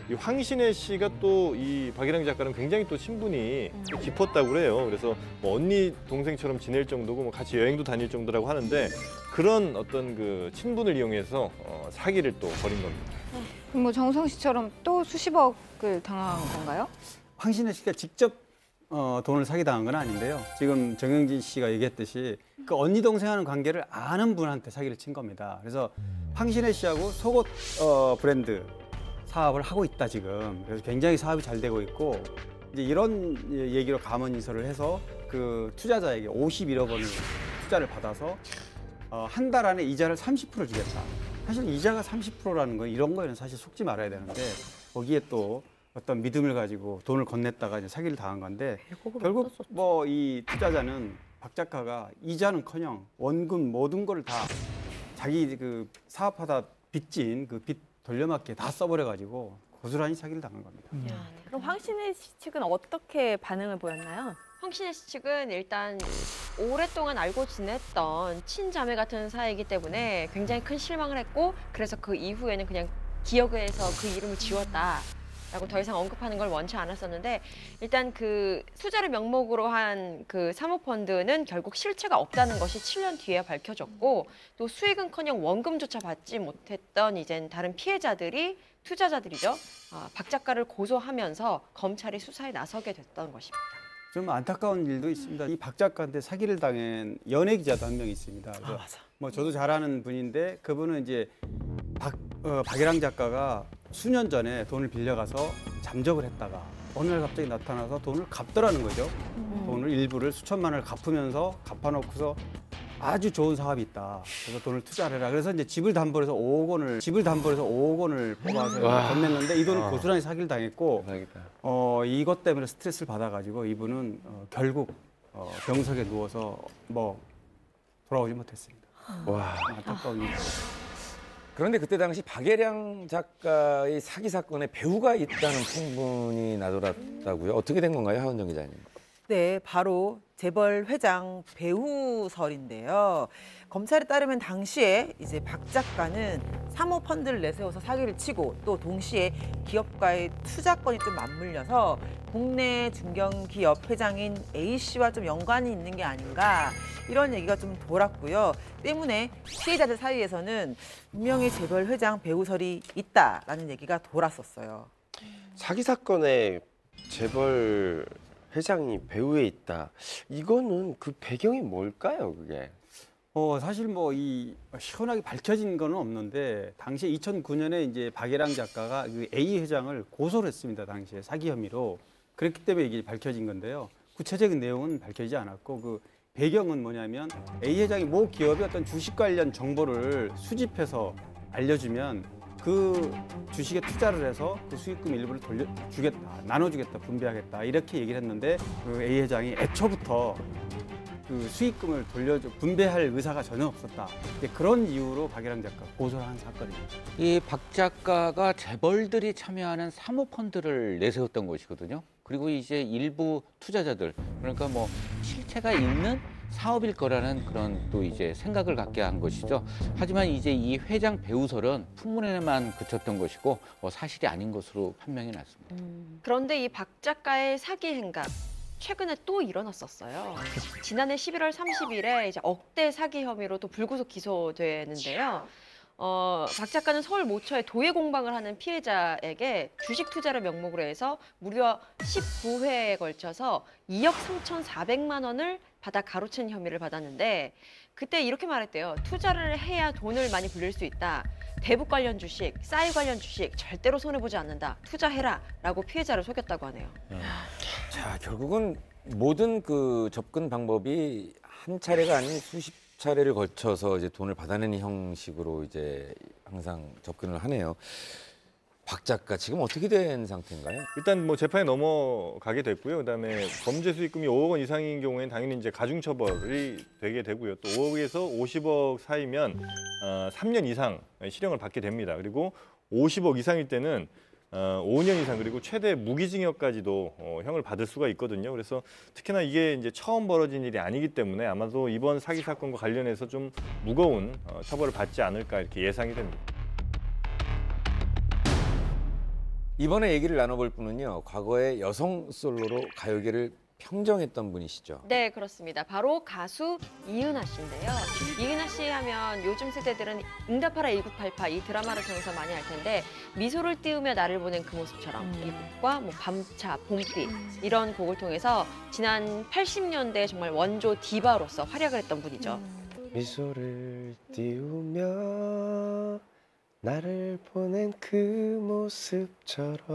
이 황신혜 씨가 또 이 박예랑 작가는 굉장히 또 친분이 깊었다고 그래요. 그래서 뭐 언니 동생처럼 지낼 정도고 뭐 같이 여행도 다닐 정도라고 하는데, 그런 어떤 그 친분을 이용해서 사기를 또 벌인 겁니다. 그럼 뭐 정우성 씨처럼 또 수십억을 당한 건가요? 황신혜 씨가 직접 돈을 사기당한 건 아닌데요. 지금 정영진 씨가 얘기했듯이 그 언니 동생하는 관계를 아는 분한테 사기를 친 겁니다. 그래서 황신혜 씨하고 속옷 브랜드 사업을 하고 있다 지금. 그래서 굉장히 사업이 잘 되고 있고, 이제 이런 얘기로 감언인설을 해서 그 투자자에게 51억 원을 투자를 받아서 한 달 안에 이자를 30% 주겠다. 사실 이자가 30%라는 건 이런 거에는 사실 속지 말아야 되는데, 거기에 또 어떤 믿음을 가지고 돈을 건넸다가 이제 사기를 당한 건데, 결국 뭐 이 투자자는 박 작가가 이자는커녕 원금 모든 걸 다 자기 그 사업하다 빚진 그 빚 돌려막기에 다 써버려가지고 고스란히 사기를 당한 겁니다. 그럼 황신혜 씨 측은 어떻게 반응을 보였나요? 황신혜 씨 측은 일단 오랫동안 알고 지냈던 친자매 같은 사이이기 때문에 굉장히 큰 실망을 했고, 그래서 그 이후에는 그냥 기억에서 그 이름을 지웠다라고 더 이상 언급하는 걸 원치 않았었는데, 일단 그 투자를 명목으로 한 그 사모펀드는 결국 실체가 없다는 것이 7년 뒤에 밝혀졌고, 또 수익은커녕 원금조차 받지 못했던 이젠 다른 피해자들이 투자자들이죠. 박 작가를 고소하면서 검찰이 수사에 나서게 됐던 것입니다. 좀 안타까운 일도 있습니다. 이 박 작가한테 사기를 당한 연예 기자도 한 명 있습니다. 그래서 뭐 저도 잘 아는 분인데, 그분은 이제 박예랑 작가가 수년 전에 돈을 빌려가서 잠적을 했다가 어느 날 갑자기 나타나서 돈을 갚더라는 거죠. 돈을 일부를 수천만 원을 갚아놓고서 아주 좋은 사업이 있다. 그래서 돈을 투자를 해라. 그래서 이제 집을 담보로 해서 5억 원을 뽑아서 건넸는데, 이 돈을 고스란히 사기를 당했고, 이것 때문에 스트레스를 받아가지고 이분은 결국 병석에 누워서 뭐 돌아오지 못했습니다. 와, 안타까운 일. 그런데 그때 당시 박예랑 작가의 사기 사건에 배우가 있다는 풍문이 나돌았다고요? 어떻게 된 건가요, 하은정 기자님? 네, 바로 재벌 회장 배우설인데요. 검찰에 따르면 당시에 이제 박 작가는 사모펀드를 내세워서 사기를 치고 또 동시에 기업과의 투자권이 좀 맞물려서 국내 중견기업 회장인 A 씨와 좀 연관이 있는 게 아닌가 이런 얘기가 좀 돌았고요. 때문에 피해자들 사이에서는 분명히 재벌 회장 배우설이 있다라는 얘기가 돌았었어요. 사기 사건에 재벌 회장이 배후에 있다. 이거는 그 배경이 뭘까요, 그게? 사실 뭐 이 시원하게 밝혀진 건 없는데 당시에 2009년에 이제 박예랑 작가가 그 A 회장을 고소를 했습니다. 당시에 사기 혐의로. 그렇기 때문에 이게 밝혀진 건데요. 구체적인 내용은 밝혀지지 않았고 그 배경은 뭐냐면 A 회장이 모 기업의 어떤 주식 관련 정보를 수집해서 알려주면 그 주식에 투자를 해서 그 수익금 일부를 돌려주겠다, 나눠주겠다, 분배하겠다 이렇게 얘기를 했는데 그 A 회장이 애초부터 그 수익금을 분배할 의사가 전혀 없었다. 그런 이유로 박예랑 작가 고소를 한 사건입니다. 이 박 작가가 재벌들이 참여하는 사모펀드를 내세웠던 것이거든요. 그리고 이제 일부 투자자들, 그러니까 뭐 실체가 있는 사업일 거라는 그런 또 이제 생각을 갖게 한 것이죠. 하지만 이제 이 회장 배우설은 풍문에만 그쳤던 것이고 사실이 아닌 것으로 판명이 났습니다. 그런데 이 박 작가의 사기 행각 최근에 또 일어났었어요. 지난해 11월 30일에 이제 억대 사기 혐의로 또 불구속 기소되는데요. 박 작가는 서울 모처에 도예 공방을 하는 피해자에게 주식 투자를 명목으로 해서 무려 19회에 걸쳐서 2억 3,400만 원을 받아 가로챈 혐의를 받았는데 그때 이렇게 말했대요. 투자를 해야 돈을 많이 불릴 수 있다. 대북 관련 주식, 싸이 관련 주식 절대로 손해보지 않는다. 투자해라 라고 피해자를 속였다고 하네요. 자, 결국은 모든 그 접근 방법이 한 차례가 아닌 수십 차례를 거쳐서 이제 돈을 받아내는 형식으로 이제 항상 접근을 하네요. 박 작가 지금 어떻게 된 상태인가요? 일단 뭐 재판에 넘어가게 됐고요. 그다음에 범죄 수익금이 5억 원 이상인 경우에는 당연히 이제 가중처벌이 되게 되고요. 또 5억에서 50억 사이면 3년 이상 실형을 받게 됩니다. 그리고 50억 이상일 때는 5년 이상 그리고 최대 무기징역까지도 형을 받을 수가 있거든요. 그래서 특히나 이게 이제 처음 벌어진 일이 아니기 때문에 아마도 이번 사기 사건과 관련해서 좀 무거운 처벌을 받지 않을까 이렇게 예상이 됩니다. 이번에 얘기를 나눠볼 분은요. 과거에 여성 솔로로 가요계를 평정했던 분이시죠. 네, 그렇습니다. 바로 가수 이은하 씨인데요. 이은하 씨 하면 요즘 세대들은 응답하라 1988 이 드라마를 통해서 많이 알 텐데 미소를 띄우며 나를 보낸 그 모습처럼 이 곡과 뭐 밤차, 봄빛 이런 곡을 통해서 지난 80년대 정말 원조 디바로서 활약을 했던 분이죠. 미소를 띄우며 나를 보낸 그 모습처럼.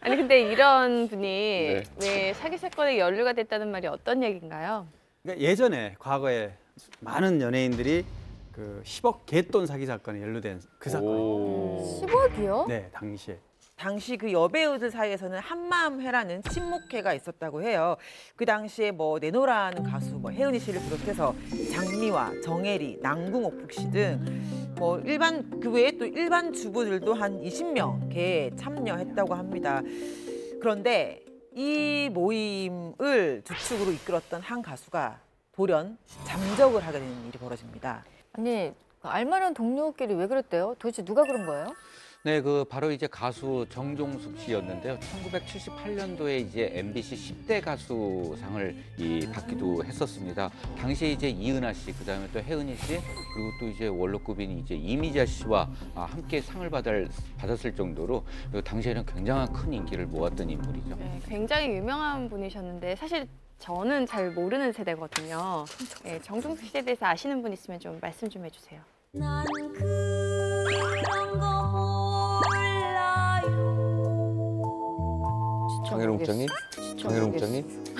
아니 근데 이런 분이 네. 왜 사기 사건에 연루가 됐다는 말이 어떤 얘기인가요? 그러니까 예전에 과거에 많은 연예인들이 그 10억 갯돈 사기 사건에 연루된 그 사건입니다. 10억이요? 네, 당시에. 당시 그 여배우들 사이에서는 한마음회라는 친목회가 있었다고 해요. 그 당시에 뭐 내노라는 가수 뭐 혜은이 씨를 비롯해서 장미화, 정혜리, 남궁옥북 씨 등 뭐 일반 그 외에 또 일반 주부들도 한 20명에 참여했다고 합니다. 그런데 이 모임을 주축으로 이끌었던 한 가수가 돌연 잠적을 하게 되는 일이 벌어집니다. 아니 알만한 동료끼리 왜 그랬대요? 도대체 누가 그런 거예요? 네, 그 바로 이제 가수 정종숙 씨였는데요. 1978년도에 이제 MBC 10대 가수상을 받기도 했었습니다. 당시에 이제 이은하 씨, 그다음에 또 혜은이 씨, 그리고 또 이제 원로급인 이제 이미자 씨와 함께 상을 받았을 정도로 당시에는 굉장한 큰 인기를 모았던 인물이죠. 네, 굉장히 유명한 분이셨는데 사실 저는 잘 모르는 세대거든요. 네, 정종숙 씨에 대해서 아시는 분 있으면 좀 말씀 좀 해주세요. 난 그런 거 정혜롱장님? 정혜롱장님?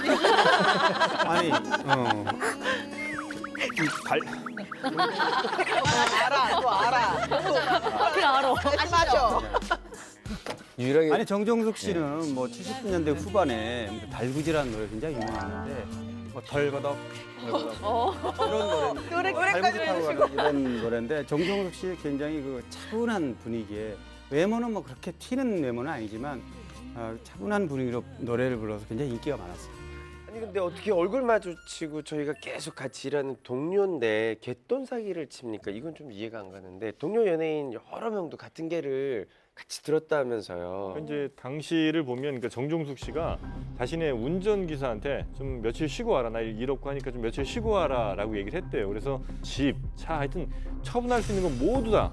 아니, 알아, 또 알아. 어떻게 알아? 맞아. 유일하게 아니 정종숙 씨는 뭐 70년대 후반에 달구지라는 노래 굉장히 유명했는데 뭐 덜거덕 이런 노래까지 가는 이런 노래인데 정종숙 씨 굉장히 그 차분한 분위기에 외모는 뭐 그렇게 튀는 외모는 아니지만 차분한 분위기로 노래를 불러서 굉장히 인기가 많았어요. 아니 근데 어떻게 얼굴 마주치고 저희가 계속 같이 일하는 동료인데 갯돈 사기를 칩니까? 이건 좀 이해가 안 가는데 동료 연예인 여러 명도 같은 개를 같이 들었다면서요. 이제 당시를 보면 그러니까 정종숙 씨가 자신의 운전기사한테 좀 며칠 쉬고 와라. 나 일 없고 하니까 좀 며칠 쉬고 와라라고 얘기를 했대요. 그래서 집, 차 하여튼 처분할 수 있는 건 모두 다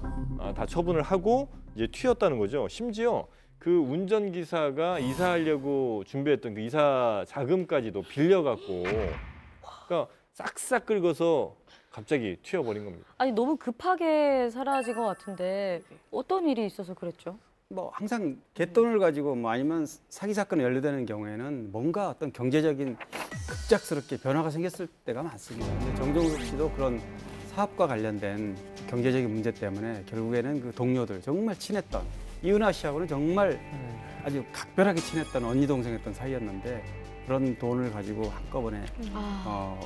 처분을 하고 이제 튀었다는 거죠. 심지어 그 운전기사가 이사하려고 준비했던 그 이사 자금까지도 빌려갖고 그러니까 싹싹 긁어서 갑자기 튀어버린 겁니다. 아니 너무 급하게 사라진 것 같은데 어떤 일이 있어서 그랬죠? 뭐 항상 갯돈을 가지고 뭐 아니면 사기 사건이 연루되는 경우에는 뭔가 어떤 경제적인 급작스럽게 변화가 생겼을 때가 많습니다. 근데 정종숙 씨도 그런 사업과 관련된 경제적인 문제 때문에 결국에는 그 동료들 정말 친했던 이은하 씨하고는 정말 아주 각별하게 친했던 언니 동생했던 사이였는데 그런 돈을 가지고 한꺼번에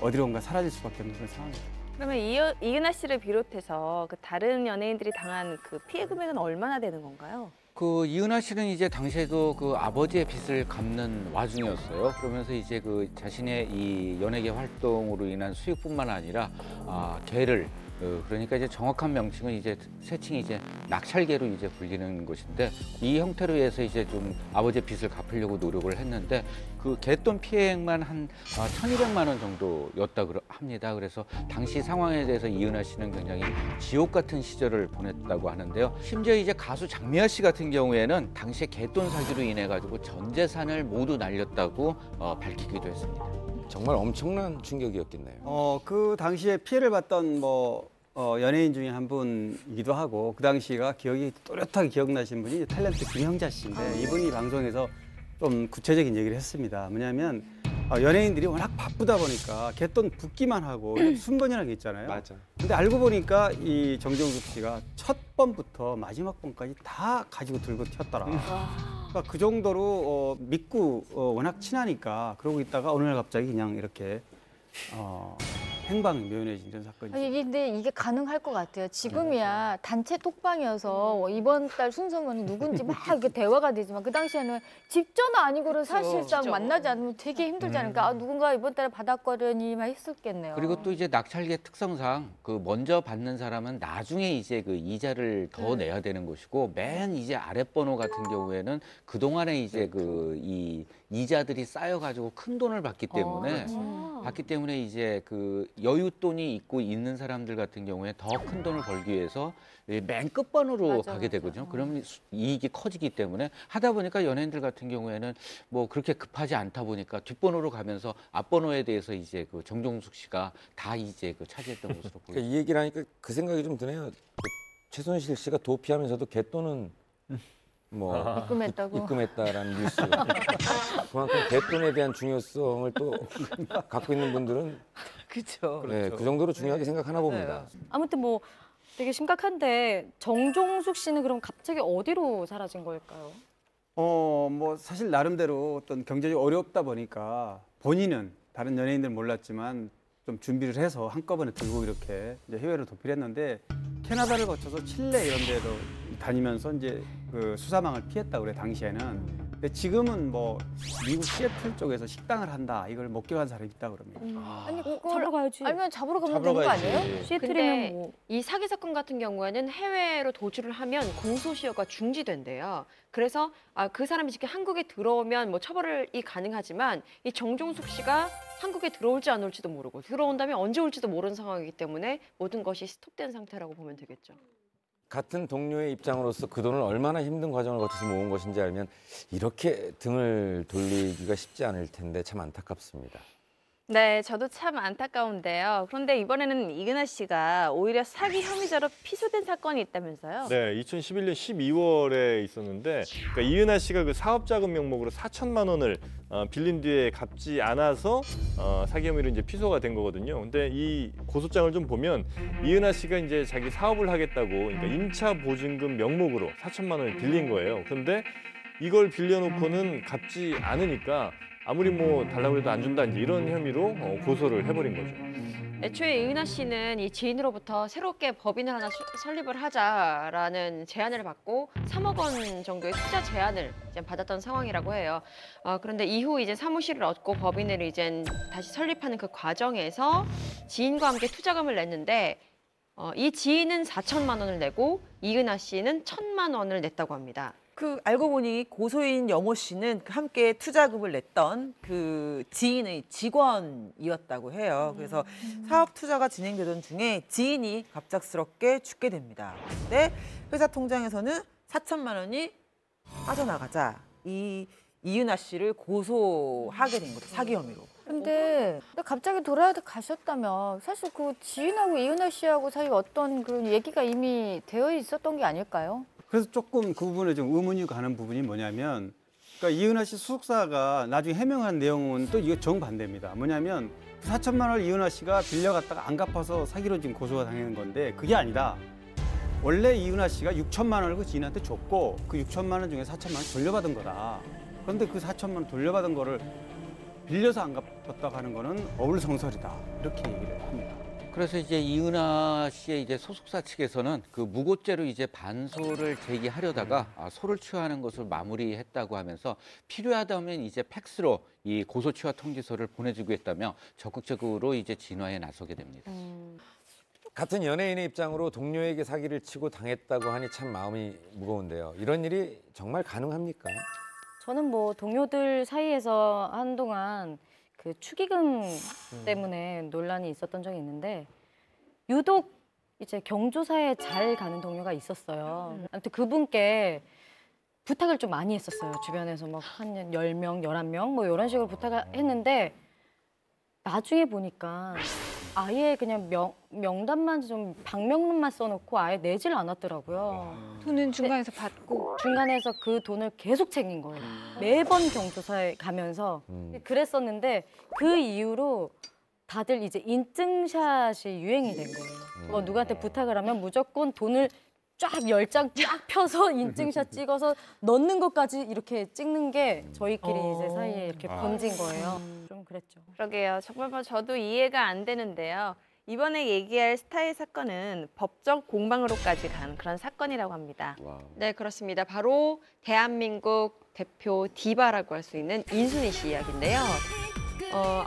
어디론가 사라질 수밖에 없는 그런 상황입니다. 그러면 이은하 씨를 비롯해서 그 다른 연예인들이 당한 그 피해 금액은 얼마나 되는 건가요? 그 이은하 씨는 이제 당시에도 그 아버지의 빚을 갚는 와중이었어요. 그러면서 이제 그 자신의 이 연예계 활동으로 인한 수익뿐만 아니라 개를 그러니까 이제 정확한 명칭은 이제 세칭이 이제 낙찰계로 이제 불리는 것인데 이 형태로 해서 이제 좀 아버지의 빚을 갚으려고 노력을 했는데 그 갯돈 피해액만 한 1,200만 원 정도였다 합니다. 그래서 당시 상황에 대해서 이은하 씨는 굉장히 지옥 같은 시절을 보냈다고 하는데요. 심지어 이제 가수 장미아 씨 같은 경우에는 당시에 갯돈 사기로 인해 가지고 전 재산을 모두 날렸다고 밝히기도 했습니다. 정말 엄청난 충격이었겠네요. 그 당시에 피해를 봤던 연예인 중에 한 분이기도 하고 그 당시가 기억이 또렷하게 기억나시는 분이 탤런트 김형자 씨인데 이분이 방송에서 좀 구체적인 얘기를 했습니다. 뭐냐면 연예인들이 워낙 바쁘다 보니까 갯돈 붓기만 하고 순번이라는 게 있잖아요. 맞아. 근데 알고 보니까 이 정종숙 씨가 첫 번부터 마지막 번까지 다 가지고 들고 튀었더라. 그러니까 그 정도로 믿고 워낙 친하니까 그러고 있다가 어느 날 갑자기 그냥 이렇게 행방묘연해진 그런 사건이죠. 아니, 근데 이게 가능할 것 같아요. 지금이야 단체 톡방이어서 이번 달 순서는 누군지 막 이렇게 대화가 되지만 그 당시에는 직전화 아니고는 사실상 그렇죠. 만나지 않으면 되게 힘들지 않을까. 누군가 이번 달에 받았거려니 막 했었겠네요. 그리고 또 이제 낙찰계 특성상 그 먼저 받는 사람은 나중에 이제 그 이자를 더 내야 되는 것이고 맨 이제 아랫번호 같은 경우에는 그 동안에 이제 그 이 이자들이 쌓여가지고 큰 돈을 받기 때문에 이제 그 여윳돈이 있고 있는 사람들 같은 경우에 더 큰 돈을 벌기 위해서 맨 끝번호로 가게 되거든요. 그러면 이익이 커지기 때문에 하다 보니까 연예인들 같은 경우에는 뭐 그렇게 급하지 않다 보니까 뒷번호로 가면서 앞번호에 대해서 이제 그 정종숙 씨가 다 이제 그 차지했던 것으로 보입니다. 그러니까 이 얘기를 하니까 그 생각이 좀 드네요. 최순실 씨가 도피하면서도 갯돈은 뭐 입금했다라는 뉴스. 그만큼 갯돈에 대한 중요성을 또 갖고 있는 분들은 그렇죠. 네, 그 정도로 중요하게 생각하나 봅니다. 아무튼 뭐 되게 심각한데 정종숙 씨는 그럼 갑자기 어디로 사라진 걸까요? 뭐 사실 나름대로 어떤 경제적으로 어렵다 보니까 본인은 다른 연예인들은 몰랐지만 좀 준비를 해서 한꺼번에 들고 이렇게 이제 해외로 도피를 했는데 캐나다를 거쳐서 칠레 이런 데도 다니면서 이제 그 수사망을 피했다고 그래 당시에는. 근데 지금은 뭐 미국 시애틀 쪽에서 식당을 한다 이걸 목격한 사람이 있다 그럽니다. 아니 그걸 잡으러 가야지. 아니면 잡으러 가면 되는 거 아니에요? 근데 시애틀이면 뭐. 이 사기 사건 같은 경우에는 해외로 도주를 하면 공소시효가 중지된대요. 그래서 그 사람이 지금 한국에 들어오면 뭐 처벌이 가능하지만 이 정종숙 씨가 한국에 들어올지 안 올지도 모르고 들어온다면 언제 올지도 모르는 상황이기 때문에 모든 것이 스톱된 상태라고 보면 되겠죠. 같은 동료의 입장으로서 그 돈을 얼마나 힘든 과정을 거쳐서 모은 것인지 알면 이렇게 등을 돌리기가 쉽지 않을 텐데 참 안타깝습니다. 네, 저도 참 안타까운데요. 그런데 이번에는 이은하 씨가 오히려 사기 혐의자로 피소된 사건이 있다면서요? 네, 2011년 12월에 있었는데 그러니까 이은하 씨가 그 사업자금 명목으로 4천만 원을 빌린 뒤에 갚지 않아서 사기 혐의로 이제 피소가 된 거거든요. 근데 이 고소장을 좀 보면 이은하 씨가 이제 자기 사업을 하겠다고 그러니까 임차 보증금 명목으로 4천만 원을 빌린 거예요. 그런데 이걸 빌려놓고는 갚지 않으니까 아무리 뭐 달라고 해도 안 준다 이제 이런 혐의로 고소를 해버린 거죠. 애초에 이은하 씨는 이 지인으로부터 새롭게 법인을 하나 설립을 하자라는 제안을 받고 3억 원 정도의 투자 제안을 이제 받았던 상황이라고 해요. 그런데 이후 이제 사무실을 얻고 법인을 이제 다시 설립하는 그 과정에서 지인과 함께 투자금을 냈는데 이 지인은 4천만 원을 내고 이은하 씨는 1,000만 원을 냈다고 합니다. 그 알고 보니 고소인 영호 씨는 함께 투자금을 냈던 그 지인의 직원이었다고 해요. 그래서 사업 투자가 진행되던 중에 지인이 갑작스럽게 죽게 됩니다. 근데 회사 통장에서는 4천만 원이 빠져나가자 이은하 씨를 고소하게 된 거죠. 사기 혐의로. 근데 갑자기 돌아가셨다면 사실 그 지인하고 이은하 씨하고 사이에 어떤 그런 얘기가 이미 되어 있었던 게 아닐까요? 그래서 조금 그 부분에 좀 의문이 가는 부분이 뭐냐면, 그러니까 이은하 씨 소속사가 나중에 해명한 내용은 또 이거 정반대입니다. 뭐냐면 4천만 원을 이은하 씨가 빌려갔다가 안 갚아서 사기로 지금 고소가 당하는 건데, 그게 아니다. 원래 이은하 씨가 6천만 원을 그 지인한테 줬고 그 6천만 원 중에 4천만 원 돌려받은 거다. 그런데 그 4천만 원 돌려받은 거를 빌려서 안 갚았다고 하는 거는 어불성설이다. 이렇게 얘기를 합니다. 그래서 이제 이은하 씨의 이제 소속사 측에서는 그 무고죄로 이제 반소를 제기하려다가 소를 취하하는 것을 마무리했다고 하면서 필요하다면 이제 팩스로 이 고소 취하 통지서를 보내주겠다며 적극적으로 이제 진화에 나서게 됩니다. 같은 연예인의 입장으로 동료에게 사기를 치고 당했다고 하니 참 마음이 무거운데요. 이런 일이 정말 가능합니까? 저는 뭐 동료들 사이에서 한동안 그 축의금 때문에 논란이 있었던 적이 있는데 유독 이제 경조사에 잘 가는 동료가 있었어요. 아무튼 그분께 부탁을 좀 많이 했었어요. 주변에서 막 한 10명, 11명 뭐 이런 식으로 부탁을 했는데 나중에 보니까 아예 그냥 명단만 좀 방명록만 써놓고 아예 내질 않았더라고요. 돈은 중간에서 받고 중간에서 그 돈을 계속 챙긴 거예요. 매번 경조사에 가면서 그랬었는데 그 이후로 다들 이제 인증샷이 유행이 된 거예요. 누구한테 부탁을 하면 무조건 돈을 쫙 10장 쫙 펴서 인증샷 찍어서 넣는 것까지 이렇게 찍는 게 저희끼리 이제 사이에 이렇게 번진 거예요. 좀 그랬죠. 그러게요. 정말 저도 이해가 안 되는데요. 이번에 얘기할 스타의 사건은 법적 공방으로까지 간 그런 사건이라고 합니다. 네, 그렇습니다. 바로 대한민국 대표 디바라고 할 수 있는 인순이 씨 이야기인데요.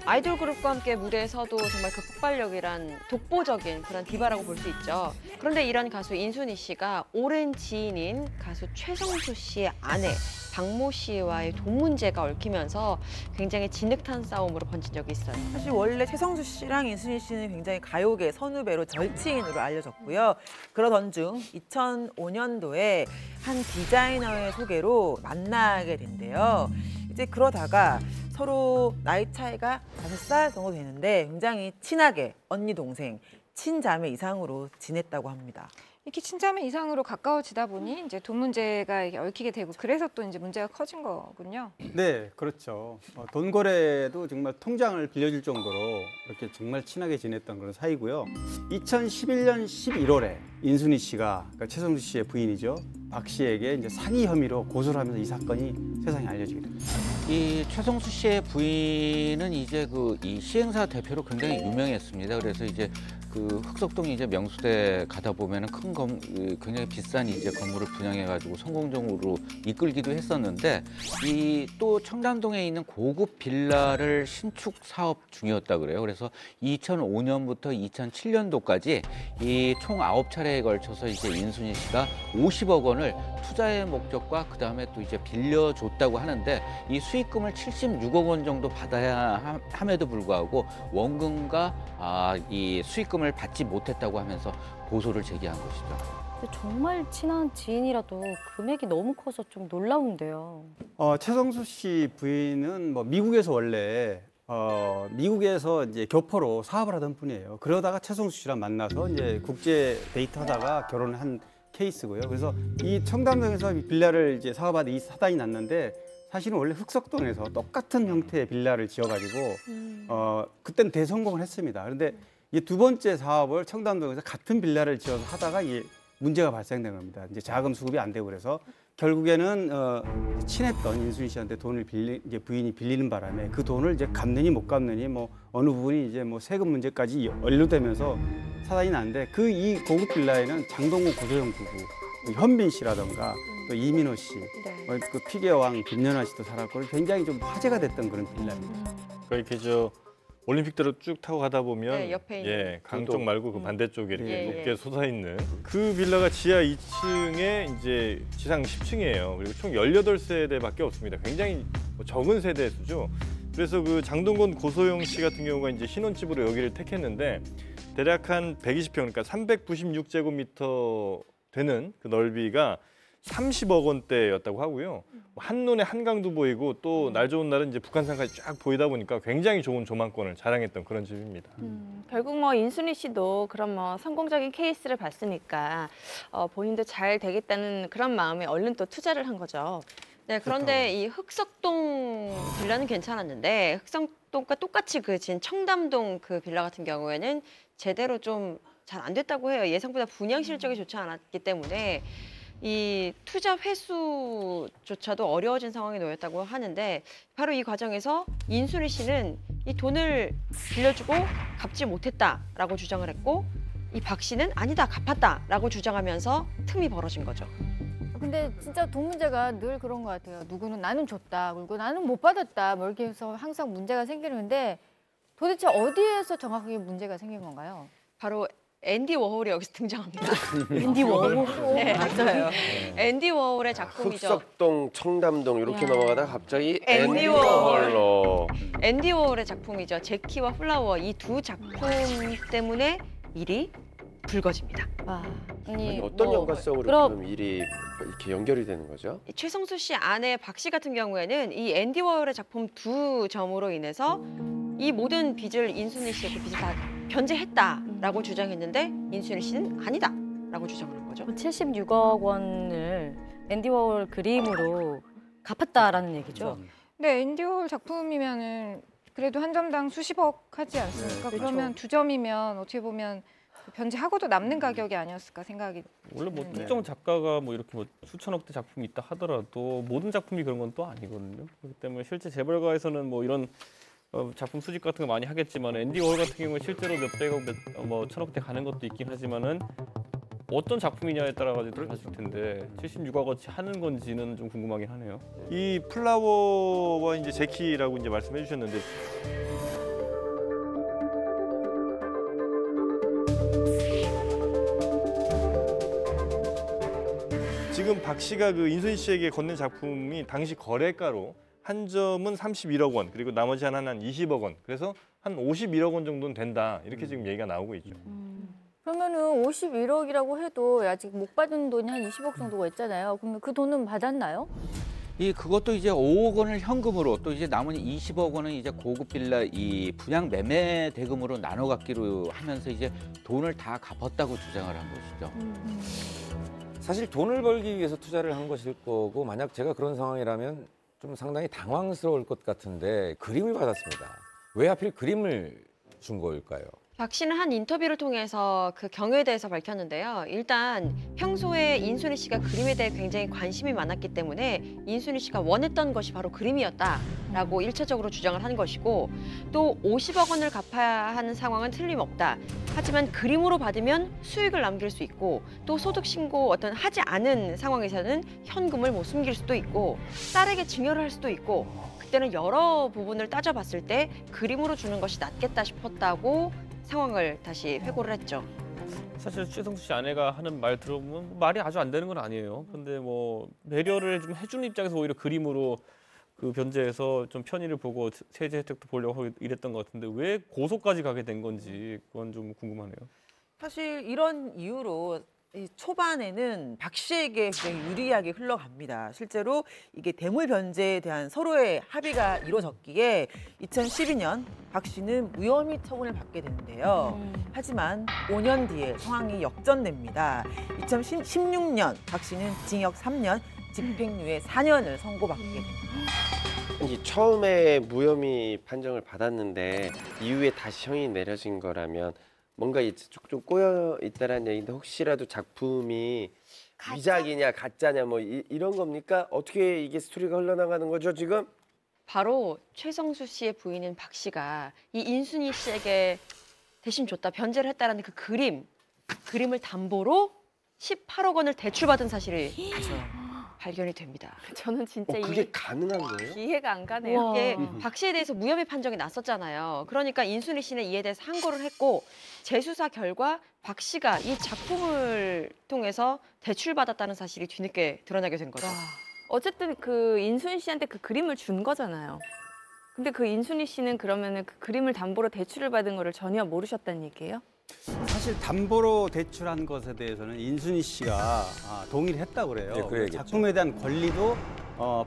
아이돌 그룹과 함께 무대에 서도 정말 그 폭발력이란 독보적인 그런 디바라고 볼 수 있죠. 그런데 이런 가수 인순이 씨가 오랜 지인인 가수 최성수 씨의 아내 박모 씨와의 돈 문제가 얽히면서 굉장히 진흙탕 싸움으로 번진 적이 있어요. 사실 원래 최성수 씨랑 인순이 씨는 굉장히 가요계 선후배로 절친으로 알려졌고요. 그러던 중 2005년도에 한 디자이너의 소개로 만나게 된대요. 이제 그러다가 서로 나이 차이가 5살 정도 되는데 굉장히 친하게 언니 동생, 친자매 이상으로 지냈다고 합니다. 이렇게 친자매 이상으로 가까워지다 보니 이제 돈 문제가 이렇게 얽히게 되고 그래서 또 이제 문제가 커진 거군요. 네, 그렇죠. 돈 거래도 정말 통장을 빌려줄 정도로 이렇게 정말 친하게 지냈던 그런 사이고요. 2011년 11월에 인순이 씨가, 그러니까 최성수 씨의 부인이죠, 박 씨에게 이제 사기 혐의로 고소를 하면서 이 사건이 세상에 알려지게 됩니다. 이 최성수 씨의 부인은 이제 이 시행사 대표로 굉장히 유명했습니다. 그래서 이제 그 흑석동 이제 명수대 가다 보면은 굉장히 비싼 이제 건물을 분양해가지고 성공적으로 이끌기도 했었는데 이 또 청담동에 있는 고급 빌라를 신축 사업 중이었다 그래요. 그래서 2005년부터 2007년도까지 이 총 9차례에 걸쳐서 이제 인순이 씨가 50억 원을 투자의 목적과 그 다음에 또 이제 빌려줬다고 하는데 이 수익금을 76억 원 정도 받아야 함에도 불구하고 원금과 이 수익금을 받지 못했다고 하면서 고소를 제기한 것이죠. 정말 친한 지인이라도 금액이 너무 커서 좀 놀라운데요. 최성수 씨 부인은 뭐 미국에서 원래 미국에서 이제 교포로 사업을 하던 분이에요. 그러다가 최성수 씨랑 만나서 이제 국제 데이트하다가 결혼을 한 케이스고요. 그래서 이 청담동에서 빌라를 이제 사업하다 이 사단이 났는데 사실은 원래 흑석동에서 똑같은 형태의 빌라를 지어가지고 그때는 대성공을 했습니다. 그런데 이 두 번째 사업을 청담동에서 같은 빌라를 지어서 하다가 문제가 발생된 겁니다. 이제 자금 수급이 안 되고 그래서 결국에는 친했던 인순이 씨한테 돈을 이제 부인이 빌리는 바람에 그 돈을 이제 갚느니 못 갚느니 뭐 어느 부분이 이제 뭐 세금 문제까지 연루되면서 사단이 났는데 그 이 고급 빌라에는 장동건 고소영 부부, 현빈 씨라던가 또 이민호 씨, 그 피겨왕 김연아 씨도 살았고 굉장히 좀 화제가 됐던 그런 빌라입니다. 그러니까 이렇게 올림픽대로 쭉 타고 가다 보면 옆에 있는 강쪽 말고 그 반대쪽에 이렇게 예, 높게 솟아 있는 그 빌라가 지하 2층에 이제 지상 10층이에요. 그리고 총 18세대밖에 없습니다. 굉장히 적은 세대 수죠. 그래서 그 장동건 고소영 씨 같은 경우가 이제 신혼집으로 여기를 택했는데 대략 한 120평, 그러니까 396제곱미터 되는 그 넓이가 30억 원대였다고 하고요. 한눈에 한강도 보이고 또 날 좋은 날은 이제 북한산까지 쫙 보이다 보니까 굉장히 좋은 조망권을 자랑했던 그런 집입니다. 결국 뭐 인순이 씨도 그런 뭐 성공적인 케이스를 봤으니까 본인도 잘 되겠다는 그런 마음에 얼른 또 투자를 한 거죠. 네, 그런데 이 흑석동 빌라는 괜찮았는데 흑석동과 똑같이 그 진 청담동 그 빌라 같은 경우에는 제대로 좀 잘 안 됐다고 해요. 예상보다 분양 실적이 좋지 않았기 때문에 이 투자 회수조차도 어려워진 상황에 놓였다고 하는데 바로 이 과정에서 인순이 씨는 이 돈을 빌려주고 갚지 못했다라고 주장을 했고 이 박 씨는 아니다 갚았다라고 주장하면서 틈이 벌어진 거죠. 근데 진짜 돈 문제가 늘 그런 것 같아요. 누구는 나는 줬다, 그리고 나는 못 받았다, 뭐 이렇게 해서 항상 문제가 생기는데 도대체 어디에서 정확하게 문제가 생긴 건가요? 바로 앤디 워홀이 여기서 등장합니다. 앤디 워홀? 네, 맞아요. 앤디 워홀의 작품이죠. 흑석동, 청담동 이렇게 넘어가다가 갑자기 앤디 워홀로. 앤디 워홀의 작품이죠. 제키와 플라워 이 두 작품 때문에 일이 불거집니다. 아니, 어떤 연관성으로 그럼 일이 이렇게 연결이 되는 거죠? 최성수 씨 아내 박 씨 같은 경우에는 이 앤디 워홀의 작품 두 점으로 인해서 이 모든 빚을 인순이 씨의 그 빚을 다 변제했다라고 주장했는데 인순이 씨는 아니다라고 주장을 한 거죠. 76억 원을 앤디 워홀 그림으로 갚았다라는 얘기죠. 근데 앤디 워홀 작품이면은 그래도 한 점당 수십억 하지 않습니까? 네, 그러면 두 점이면 어떻게 보면 변제하고도 남는 가격이 아니었을까 생각이. 원래 뭐 특정 작가가 뭐 이렇게 뭐 수천억대 작품이 있다 하더라도 모든 작품이 그런 건 또 아니거든요. 그렇기 때문에 실제 재벌가에서는 뭐 이런 작품 수집 같은 거 많이 하겠지만 앤디 워홀 같은 경우는 실제로 몇백억, 뭐 천억대 가는 것도 있긴 하지만은 어떤 작품이냐에 따라 가지고 달라질 텐데 76억 어치 하는 건지는 좀 궁금하긴 하네요. 이 플라워와 이제 제키라고 이제 말씀해 주셨는데 지금 박 씨가 그 인순이 씨에게 건넨 작품이 당시 거래가로 한 점은 31억 원, 그리고 나머지 하나는 한 20억 원. 그래서 한 51억 원 정도는 된다. 이렇게 지금 얘기가 나오고 있죠. 그러면은 51억이라고 해도 아직 못 받은 돈이 한 20억 정도가 있잖아요. 그러면 그 돈은 받았나요? 그것도 이제 5억 원을 현금으로 또 이제 나머지 20억 원은 이제 고급 빌라 이 분양 매매 대금으로 나눠 갖기로 하면서 이제 돈을 다 갚았다고 주장을 한 것이죠. 사실 돈을 벌기 위해서 투자를 한 것일 거고 만약 제가 그런 상황이라면 좀 상당히 당황스러울 것 같은데 그림을 받았습니다. 왜 하필 그림을 준 걸까요? 박 씨는 한 인터뷰를 통해서 그 경우에 대해서 밝혔는데요. 일단 평소에 인순이 씨가 그림에 대해 굉장히 관심이 많았기 때문에 인순이 씨가 원했던 것이 바로 그림이었다라고 일차적으로 주장을 한 것이고 또 50억 원을 갚아야 하는 상황은 틀림없다. 하지만 그림으로 받으면 수익을 남길 수 있고 또 소득 신고 어떤 하지 않은 상황에서는 현금을 못 숨길 수도 있고 딸에게 증여를 할 수도 있고 그때는 여러 부분을 따져봤을 때 그림으로 주는 것이 낫겠다 싶었다고 상황을 다시 회고를 했죠. 사실 최성수 씨 아내가 하는 말 들어보면 말이 아주 안 되는 건 아니에요. 근데 뭐 배려를 좀 해주는 입장에서 오히려 그림으로 그 변제해서 좀 편의를 보고 세제 혜택도 보려고 이랬던 것 같은데 왜 고소까지 가게 된 건지 그건 좀 궁금하네요. 사실 이런 이유로 이 초반에는 박 씨에게 굉장히 유리하게 흘러갑니다. 실제로 이게 대물 변제에 대한 서로의 합의가 이루어졌기에 2012년 박 씨는 무혐의 처분을 받게 되는데요. 하지만 5년 뒤에 상황이 역전됩니다. 2016년 박 씨는 징역 3년, 집행유예 4년을 선고받게 됩니다. 처음에 무혐의 판정을 받았는데 이후에 다시 형이 내려진 거라면 뭔가 좀 꼬여 있다라는 얘기인데 혹시라도 작품이 위작이냐 가짜냐 뭐 이런 겁니까? 어떻게 이게 스토리가 흘러나가는 거죠 지금? 바로 최성수 씨의 부인인 박 씨가 이 인순이 씨에게 대신 줬다 변제를 했다라는 그 그림을 담보로 18억 원을 대출받은 사실이 발견이 됩니다. 저는 진짜 그게 가능한 거예요? 이해가 안 가네요. 이게 박 씨에 대해서 무혐의 판정이 났었잖아요. 그러니까 인순이 씨는 이에 대해서 항고를 했고 재수사 결과 박 씨가 이 작품을 통해서 대출받았다는 사실이 뒤늦게 드러나게 된 거죠. 어쨌든 그 인순이 씨한테 그 그림을 준 거잖아요. 근데 그 인순이 씨는 그러면은 그 그림을 담보로 대출을 받은 거를 전혀 모르셨다는 얘기예요? 사실 담보로 대출한 것에 대해서는 인순이 씨가 동의를 했다고 그래요. 네, 그래야겠죠. 작품에 대한 권리도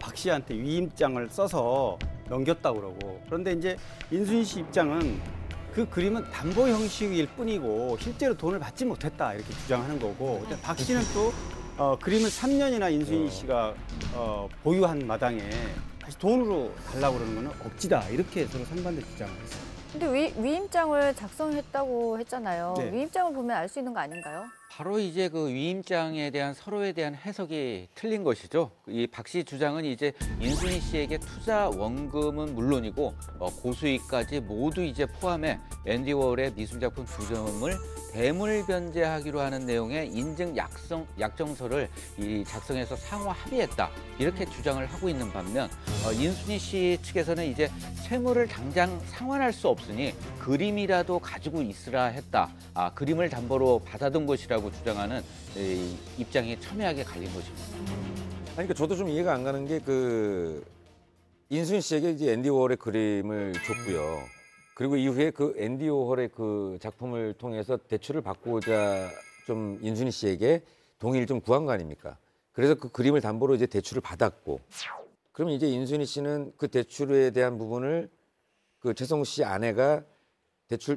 박 씨한테 위임장을 써서 넘겼다고 그러고. 그런데 이제 인순이 씨 입장은 그 그림은 담보 형식일 뿐이고 실제로 돈을 받지 못했다 이렇게 주장하는 거고. 근데 박 씨는 또 그림을 3년이나 인순이 씨가 보유한 마당에 다시 돈으로 달라고 그러는 거는 억지다 이렇게 서로 상반된 주장을 했어요. 근데 위임장을 작성했다고 했잖아요. 네. 위임장을 보면 알 수 있는 거 아닌가요? 바로 이제 그 위임장에 대한 서로에 대한 해석이 틀린 것이죠. 이 박 씨 주장은 이제 인순이 씨에게 투자 원금은 물론이고 고수익까지 모두 이제 포함해 앤디 워홀의 미술작품 2점을 대물 변제하기로 하는 내용의 인증 약정서를 작성해서 상호 합의했다 이렇게 주장을 하고 있는 반면 인순이 씨 측에서는 이제 채무를 당장 상환할 수 없으니 그림이라도 가지고 있으라 했다. 그림을 담보로 받아둔 것이라고 주장하는 입장이 첨예하게 갈린 것입니다. 아니, 그러니까 저도 좀 이해가 안 가는 게 그 인순이 씨에게 이제 앤디 워홀의 그림을 줬고요. 그리고 이후에 그 앤디 워홀의 그 작품을 통해서 대출을 받고자 좀 인순이 씨에게 동의를 좀 구한 거 아닙니까? 그래서 그 그림을 담보로 이제 대출을 받았고, 그러면 이제 인순이 씨는 그 대출에 대한 부분을 그 최성수 씨 아내가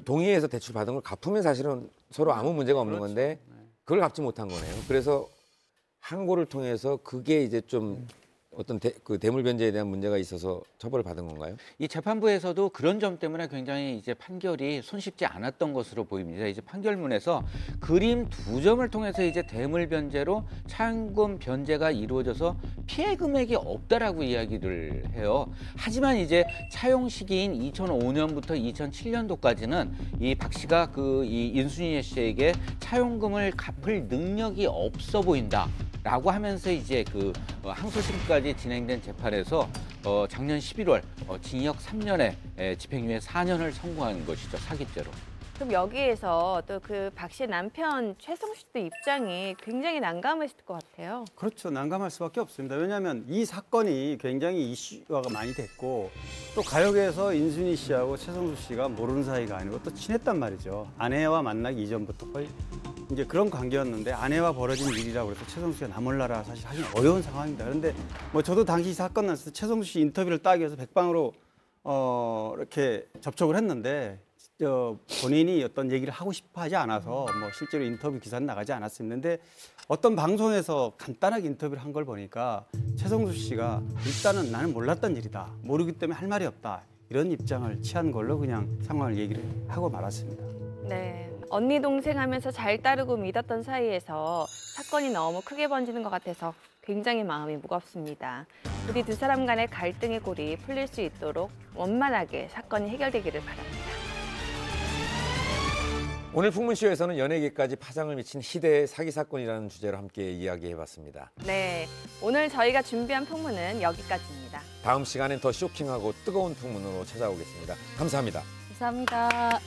동의해서 대출 받은 걸 갚으면 사실은 서로 아무 문제가 없는 건데 그걸 갚지 못한 거네요. 그래서 항고를 통해서 그게 이제 좀 어떤 그 대물 변제에 대한 문제가 있어서 처벌을 받은 건가요? 이 재판부에서도 그런 점 때문에 굉장히 이제 판결이 손쉽지 않았던 것으로 보입니다. 이제 판결문에서 그림 2점을 통해서 이제 대물 변제로 차용금 변제가 이루어져서 피해 금액이 없다라고 이야기를 해요. 하지만 이제 차용 시기인 2005년부터 2007년도까지는 이 박 씨가 이 인순이 씨에게 차용금을 갚을 능력이 없어 보인다. 라고 하면서 이제 그 항소심까지 진행된 재판에서 작년 11월 징역 3년에 집행유예 4년을 선고한 것이죠. 사기죄로. 그럼 여기에서 또 그 박 씨의 남편 최성수 씨도 입장이 굉장히 난감했을 것 같아요. 그렇죠. 난감할 수밖에 없습니다. 왜냐하면 이 사건이 굉장히 이슈화가 많이 됐고 또 가요계에서 인순이 씨하고 최성수 씨가 모르는 사이가 아니고 또 친했단 말이죠. 아내와 만나기 이전부터 거의 이제 그런 관계였는데 아내와 벌어진 일이라고 해서 최성수 씨가 나 몰라라 사실 하긴 어려운 상황입니다. 그런데 뭐 저도 당시 사건 났을 때 최성수 씨 인터뷰를 따기 위해서 백방으로 이렇게 접촉을 했는데 본인이 어떤 얘기를 하고 싶어 하지 않아서 뭐 실제로 인터뷰 기사는 나가지 않았었는데 어떤 방송에서 간단하게 인터뷰를 한 걸 보니까 최성수 씨가 일단은 나는 몰랐던 일이다. 모르기 때문에 할 말이 없다. 이런 입장을 취한 걸로 그냥 상황을 얘기를 하고 말았습니다. 네. 언니 동생 하면서 잘 따르고 믿었던 사이에서 사건이 너무 크게 번지는 것 같아서 굉장히 마음이 무겁습니다. 부디 두 사람 간의 갈등의 골이 풀릴 수 있도록 원만하게 사건이 해결되기를 바랍니다. 오늘 풍문쇼에서는 연예계까지 파장을 미친 희대의 사기 사건이라는 주제로 함께 이야기해봤습니다. 네, 오늘 저희가 준비한 풍문은 여기까지입니다. 다음 시간엔 더 쇼킹하고 뜨거운 풍문으로 찾아오겠습니다. 감사합니다. 감사합니다.